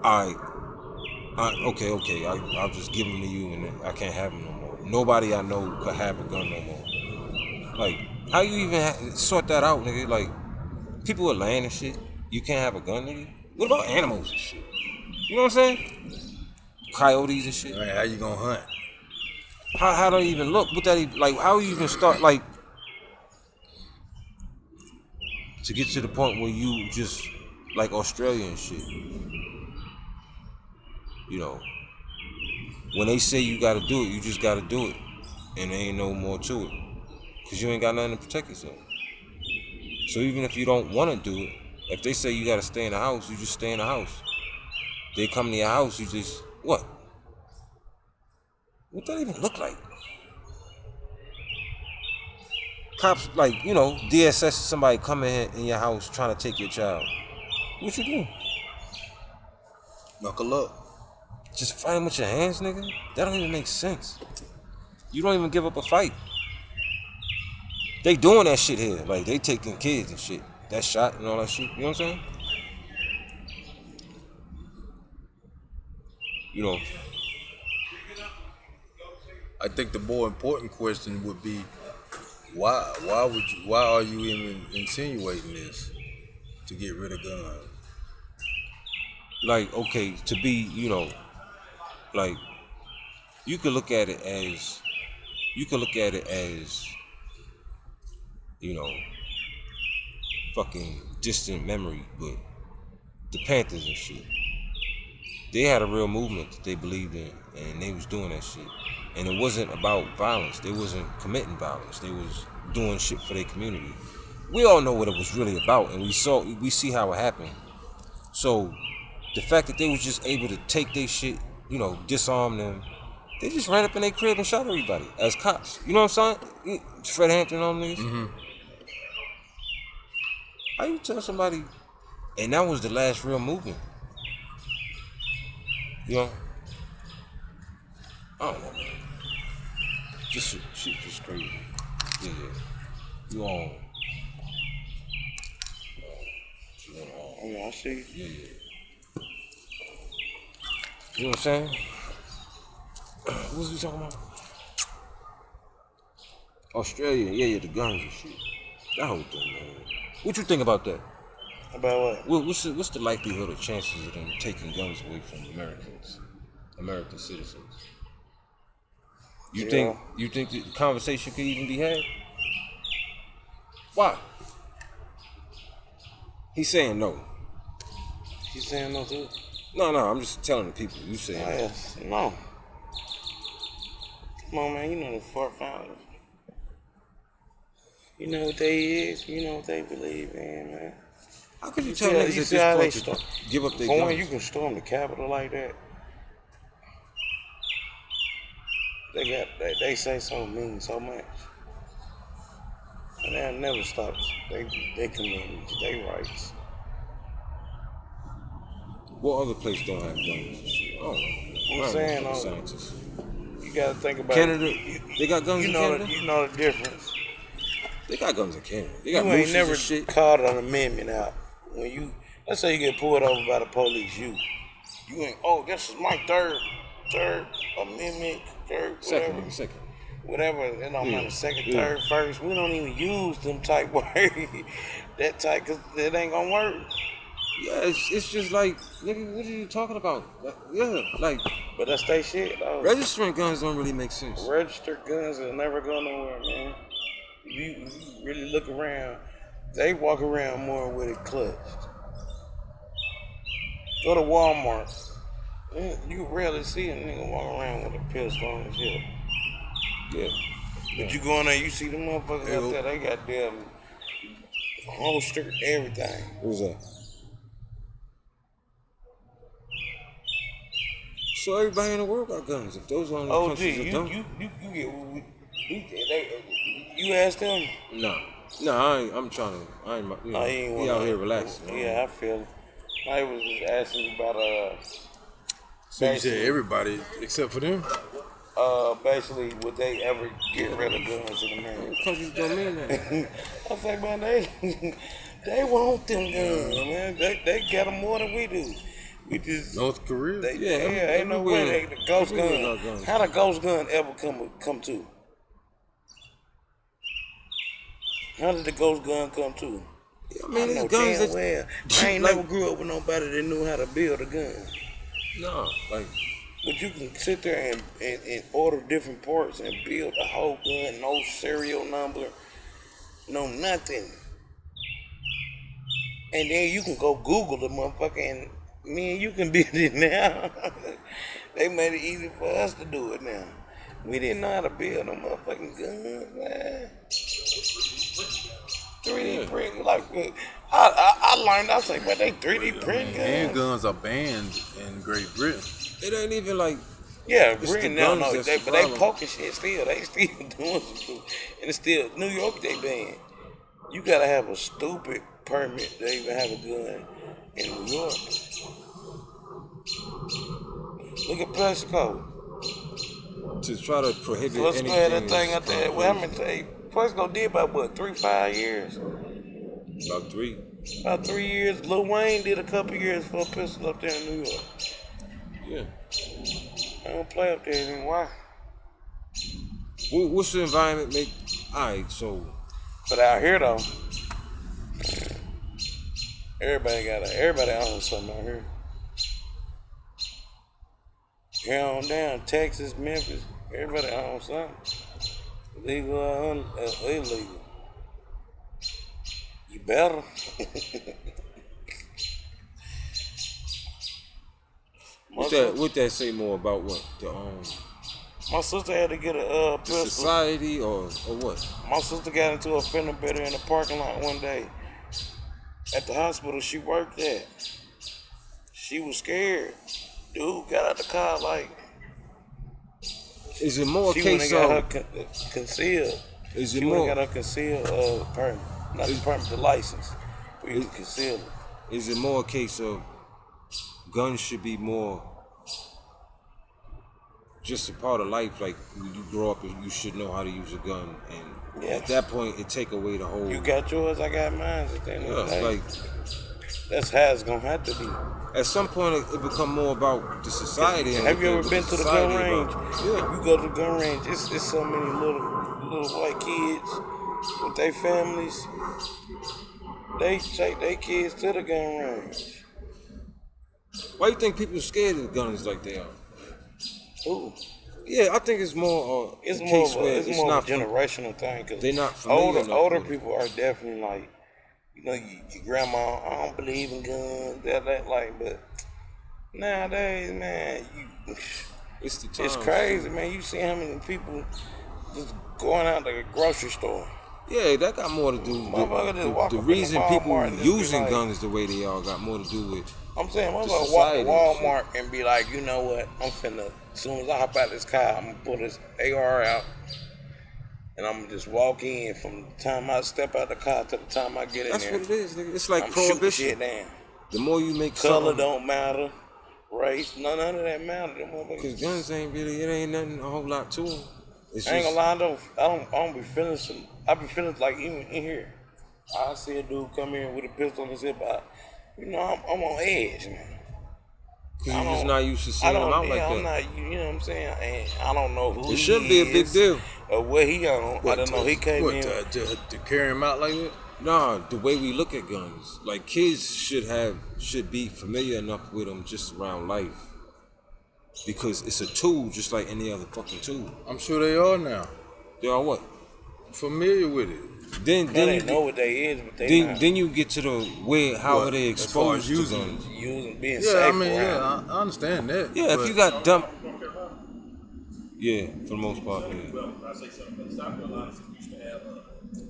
alright, okay, I'll just give them to you and I can't have them no more. Nobody I know could have a gun no more. Like, how you even sort that out, nigga? Like, people are land and shit. You can't have a gun, nigga? What about animals and shit? You know what I'm saying? Coyotes and shit. Right, how you gonna hunt? How do you even look? What that even, like? How you even start like to get to the point where you just like Australia and shit? You know, when they say you gotta do it, you just gotta do it, and there ain't no more to it, cause you ain't got nothing to protect yourself. So even if you don't want to do it, if they say you gotta stay in the house, you just stay in the house. They come to your house, you just what? What that even look like? Cops, like, you know, DSS, somebody come in your house trying to take your child. What you do? Knuckle up. Just fight him with your hands, nigga? That don't even make sense. You don't even give up a fight. They doing that shit here. Like, they taking kids and shit. That shot and all that shit. You know what I'm saying? You know. I think the more important question would be, why are you even insinuating this to get rid of guns? Like, okay, to be, you know, like, you could look at it as, you know, fucking distant memory, but the Panthers and shit, they had a real movement that they believed in, and they was doing that shit. And it wasn't about violence. They wasn't committing violence. They was doing shit for their community. We all know what it was really about, and we see how it happened. So the fact that they was just able to take their shit, you know, disarm them, they just ran up in their crib and shot everybody as cops. You know what I'm saying? Fred Hampton on niggas. Mm-hmm. How you tell somebody? And that was the last real movement. You know? I don't know, man. Just shit just crazy. Yeah. You on? I see. Yeah. You know what I'm saying? What was we talking about? Australia, yeah, the guns and shit. That whole thing, man. What you think about that? About what? What's the likelihood or chances of them taking guns away from American citizens? You think the conversation could even be had? Why? He's saying no. He's saying no too? No, I'm just telling the people. You saying yes, no. Come on, man, you know the forefathers. You know what they is, you know what they believe in, man. How could you tell niggas at this point to give up their guns? For when you can storm the Capitol like that, they say so mean so much. And they'll never stop. They committing their rights. What other place don't have guns and shit? I'm saying, scientists. You gotta think about Canada, they got guns in Canada? You know the difference. They got guns in Canada. They got you ain't never and shit. called an amendment out. When you, let's say you get pulled over by the police, you ain't, this is my third amendment, Second. Whatever, it don't matter, second, third, first. We don't even use them type words. That type, cause it ain't gonna work. Yeah, it's just like, nigga, what are you talking about? Like. But that's they shit, though. Registering guns don't really make sense. Registered guns will never go nowhere, man. You really look around, they walk around more with it clutched. Go to Walmart. You rarely see a nigga walk around with a pistol on his hip. Yeah. But you go in there, you see them motherfuckers out there, they got them holster, everything. Who's that? So everybody in the world got guns. If those are only countries that don't. You asked them? No, I'm trying to. He out here relaxing. Yeah, I feel it. I was just asking about So you said everybody except for them? Basically, would they ever get rid of guns in America? Countries don't mean that. I was like, man, they want them guns, man. They got them more than we do. We just North Korea. Ain't no way the ghost gun. How the ghost gun ever come to? How did the ghost gun come to? I mean, these guns I ain't never grew up with nobody that knew how to build a gun. No, like But you can sit there and order different parts and build a whole gun, no serial number, no nothing. And then you can go Google the motherfucker and me and you can build it now. They made it easy for us to do it now. We didn't know how to build no motherfucking guns, man. 3D print, like, I learned, I was like, what, they 3D print guns? Handguns are banned in Great Britain. It ain't even like. Yeah, It's Britain the now, guns no, that's they, the but they problem. poking shit still. They still doing some shit. And it's still, New York, they banned. You gotta have a stupid permit to even have a gun in New York. Look at Plexico. To try to prohibit So let's anything. go ahead and thing out is there. Well, how many say Plexico did about what, 3-5 years? About 3. About 3 years. Lil Wayne did a couple years for a pistol up there in New York. Yeah. I don't play up there anymore. What's the environment make? Alright, so But out here though, everybody owns something out here. Here on down, Texas, Memphis, everybody owns something. Legal or illegal. You better. what that say more about what the My sister had to get a the pistol. society or what? My sister got into a fender bender in the parking lot one day at the hospital she worked at. She was scared. Dude got out the car like Is it more a she went case and got of? her concealed. Is it She went and more? got her concealed permit, not the permit, the license. We used to conceal it. Is it more a case of guns should be more just a part of life? Like when you grow up, you should know how to use a gun, and Yes. at that point, it take away the whole. You got yours, I got mine. At the end of the Yeah, day. like That's how it's gonna have to be. at some point, it become more about the society. And Have you what ever been to the society gun range? about. If Yeah. you go to the gun range, it's so many little white kids with their families. They take their kids to the gun range. Why you think people scared of guns like they are? Ooh, Yeah, I think it's more it's a more case of where a, it's it's more not of a generational thing. Cause they're not familiar enough older with it. people are definitely like, you know, your grandma. I don't believe in guns. That like, but nowadays, man, It's the time. it's crazy, man. You see how many people just going out to the grocery store. Yeah, that got more to do Motherfucker just walk the up in the reason Walmart people and just be using like- guns the way they are got more to do with. I'm saying, I'm The gonna walk to society and Walmart and be like, you know what? I'm finna, as soon as I hop out this car, I'm gonna pull this AR out, and I'm gonna just walk in from the time I step out the car to the time I get in That's there. what it is, nigga. It's like I'm shooting prohibition. shit down. The more you make Color something, don't matter, race, none of that matter. Them motherfuckers. because guns ain't really, it ain't nothing a whole lot to them. It's I ain't just, gonna lie, I don't be feeling some. I be feeling like even in here, I see a dude come in with a pistol on his hip. You know, I'm on edge, man. because I you're just don't- not used to I seeing them don't. out Yeah, like I'm that. not. You know what I'm saying? And I don't know who. It shouldn't be a big deal. Or what he on. I don't know. He came what, in. to carry him out like that? Nah, the way we look at guns, like kids should be familiar enough with them just around life, because it's a tool just like any other fucking tool. I'm sure they are now. They are what? Familiar with it. Then They you know what they is, but they not then you get to the where how What, are they as far as exposed to using guns? using being Yeah, safe I mean, around. yeah, I understand that. Yeah, but if you got dump. Yeah, for the most part. Yeah. Well, I say something, in South Carolina, we used to have,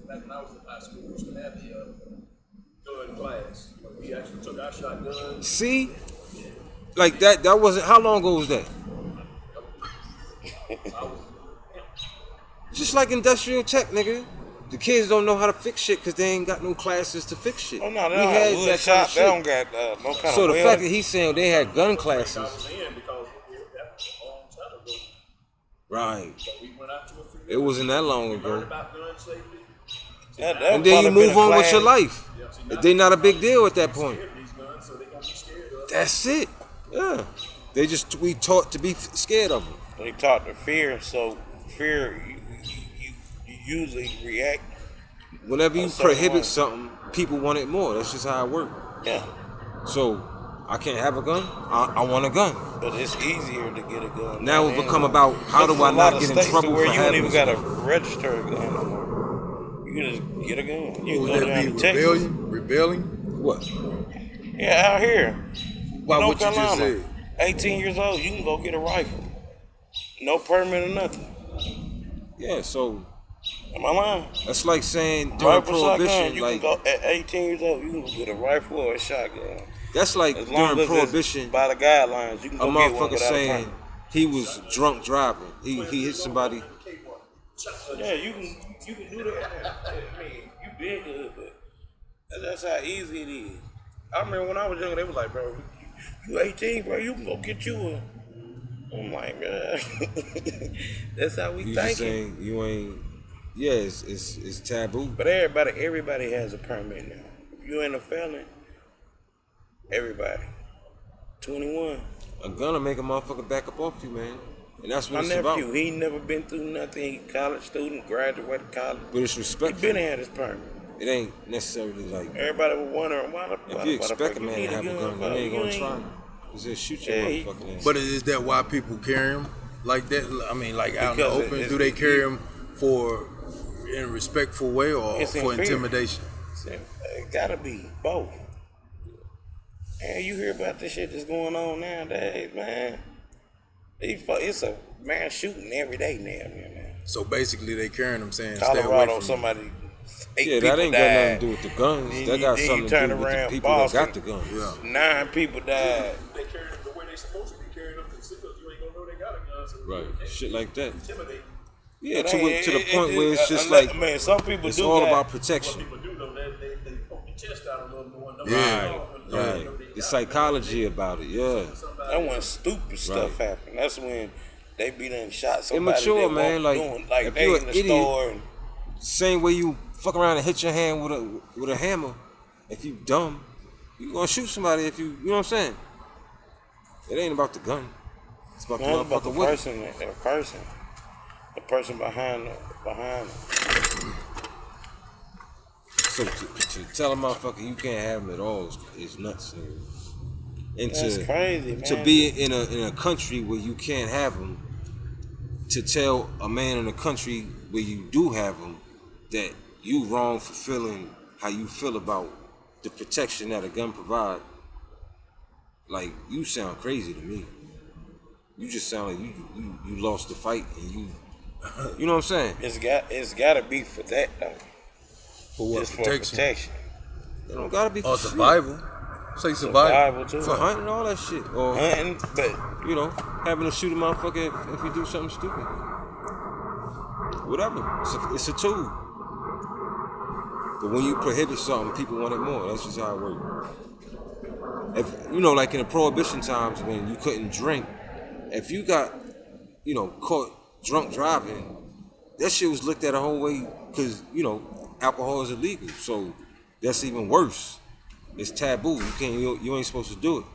back when I was in high school, we used to have the gun class. We actually took our shotguns. See, like that wasn't. How long ago was that? Just like industrial tech, nigga. The kids don't know how to fix shit because they ain't got no classes to fix shit. Oh no, they We don't had have wood that shop. kind of They don't shit. got no kind So of the fact welding. that he's saying they had gun I classes, was in because that was a long time ago. right? We went out to a free It wasn't that long learned ago. about gun safety. That And then you probably move been a on with your class. life. They not a big deal at that point. These guns, so they gonna be scared of. That's it. Yeah. We taught to be scared of them. They taught to fear, so fear you usually react. Whenever you A certain prohibit way. something, people want it more. That's just how it works. Yeah. So I can't have a gun. I want a gun. But it's easier to get a gun. Now it become about how do I not get in trouble where for you don't having even this gotta gun. register a gun no more. You can just get a gun. You Would can go that down be to Texas. rebellion? Rebellion? What? Yeah, out here. Why North what you just Carolina, said? 18 years old, you can go get a rifle. No permit or nothing. Yeah, so Am I lying? that's like saying during Rifle, shotgun, Prohibition, you like can go at 18 years old, you can go get a rifle or a shotgun. that's like As long during as Prohibition, it's by the guidelines, you can a go get one motherfucker without a saying permit. he was drunk driving. He hit somebody. Yeah, you can do that. I mean, you been good, but that's how easy it is. I remember when I was younger, they was like, bro, you 18, bro, you can go get you a. I'm like, man, that's how we You just thinking. saying you ain't. Yeah, it's taboo. But everybody has a permit now. If you ain't a felon, everybody. 21. A gun will make a motherfucker back up off you, man. And that's My what it's nephew, about. he never been through nothing. He college student, graduated college. But it's He respectful. been had his permit. It ain't necessarily like Everybody was wondering why the if you why the expect fuck a you man need to have a gun, for? you ain't You gonna try. Cause they'll shoot your Yeah, he- motherfucking ass. But is that why people carry them like that? I mean, like out in the Because open, it's- do they carry them for in a respectful way or It's in for fear. intimidation? It gotta be both. And you hear about this shit that's going on nowadays, man. It's a man shooting every day now, man. So basically, they carrying them saying, "Stay away Colorado, from me." somebody. 8 yeah, people that ain't got died. nothing to do with the guns. Then That you- got then you something to turn do with the around people Boston. that got the guns. Yeah. 9 people died. They carry them the way they supposed to be carrying them because you ain't gonna know they got a gun. So Right, shit like that. intimidate. Yeah, But to ain't- the it- point it- where it's just unless- like man, some people it's do all that. about What protection. people do though, they poke your chest out a little more. Yeah, Right, the psychology about it. Yeah, That when stupid stuff Right. happened. That's when they be done shot somebody. Immature, that man, walked like, doing, like if they you in an the idiot- store and same way you fuck around and hit your hand with a hammer. If you dumb, you gonna shoot somebody. If you know what I'm saying. It ain't about the gun. It's about the no, it's about the motherfucker with it. the person behind it. So to tell a motherfucker you can't have them at all is nuts. And That's crazy, man. to be in a country where you can't have them, to tell a man in a country where you do have them that you wrong for feeling how you feel about the protection that a gun provide, like you sound crazy to me. You just sound like you lost the fight and you know what I'm saying? It's gotta be for that though. For what? It's for Protection protection. It don't gotta be for or shit. survival? Say Survival survival. too. For hunting and all that shit, or Hunting, but you know, having to shoot a motherfucker if you do something stupid. Whatever. It's a tool. But when you prohibit something, people want it more. That's just how it works. If you know, like in the prohibition times when you couldn't drink, if you got, you know, caught drunk driving, that shit was looked at a whole way because, you know, alcohol is illegal. So that's even worse. It's taboo. You ain't supposed to do it.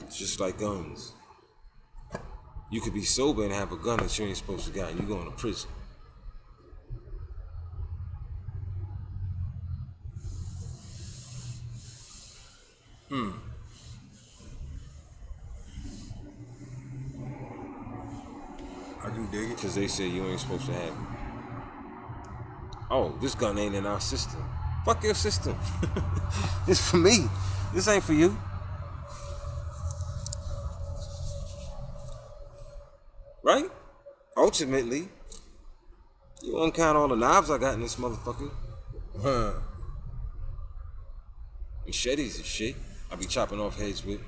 It's just like guns. You could be sober and have a gun that you ain't supposed to got, and you going to prison. I can dig it. Because they say you ain't supposed to have it. Oh, this gun ain't in our system. Fuck your system. This for me. This ain't for you. Right? Ultimately, you won't count all the knives I got in this motherfucker. Huh. Machetes and shit. I be chopping off heads with.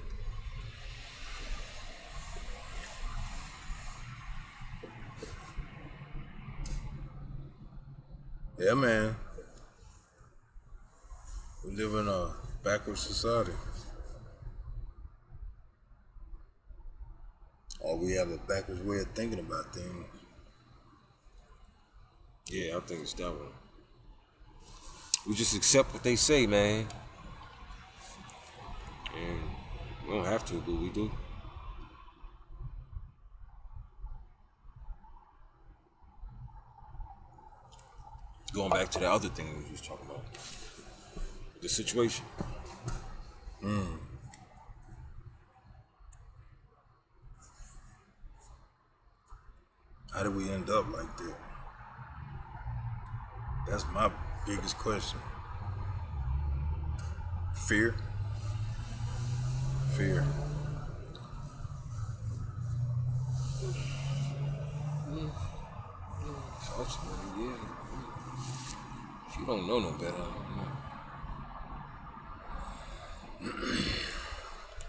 Yeah, man. We live in a backwards society. Or we have a backwards way of thinking about things. Yeah, I think it's that one. We just accept what they say, man. And we don't have to, but we do. Going back to the other thing we was talking about. The situation. How did we end up like that? That's my biggest question. Fear. Fear. Ultimately, yeah. You don't know no better.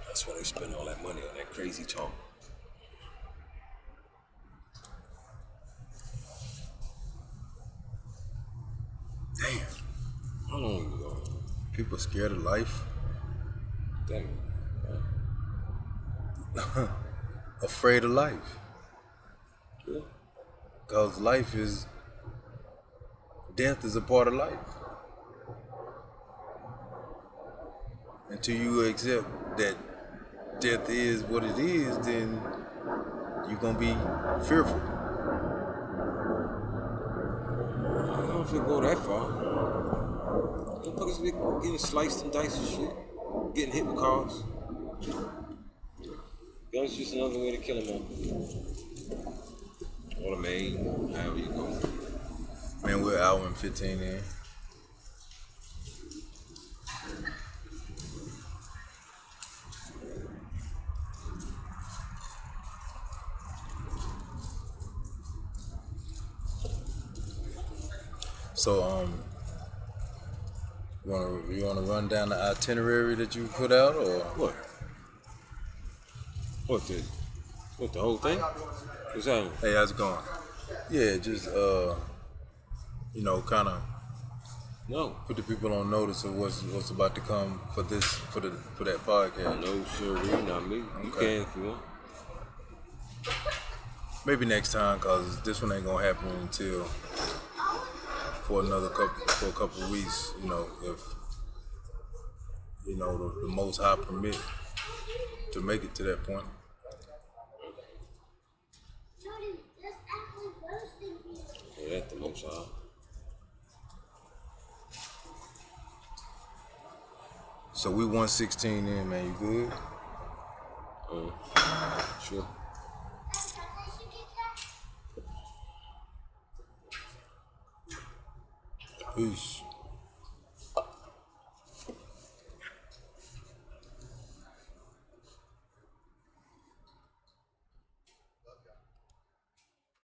That's why they spend all that money on that crazy talk. Damn. How long ago? People scared of life. Damn. Afraid of life. Yeah. Because death is a part of life. Until you accept that death is what it is, then you're going to be fearful. I don't know if it go that far. Motherfuckers be getting sliced and diced and shit. Getting hit with cars. Guns just another way to kill a man. Or a maid, however you go. Man, we're an hour and 15 in. So, you wanna run down the itinerary that you put out, or What? What, the whole thing? What's happening? hey, how's it going? Yeah, just kind of No. put the people on notice of what's about to come for that podcast. No, sure, not me. You Okay. can if you want. Maybe next time, cause this one ain't gonna happen until for a couple of weeks. If the Most High permit to make it to that point. Yeah, that's the most high. So we 116 in, man. You good? Sure. Peace.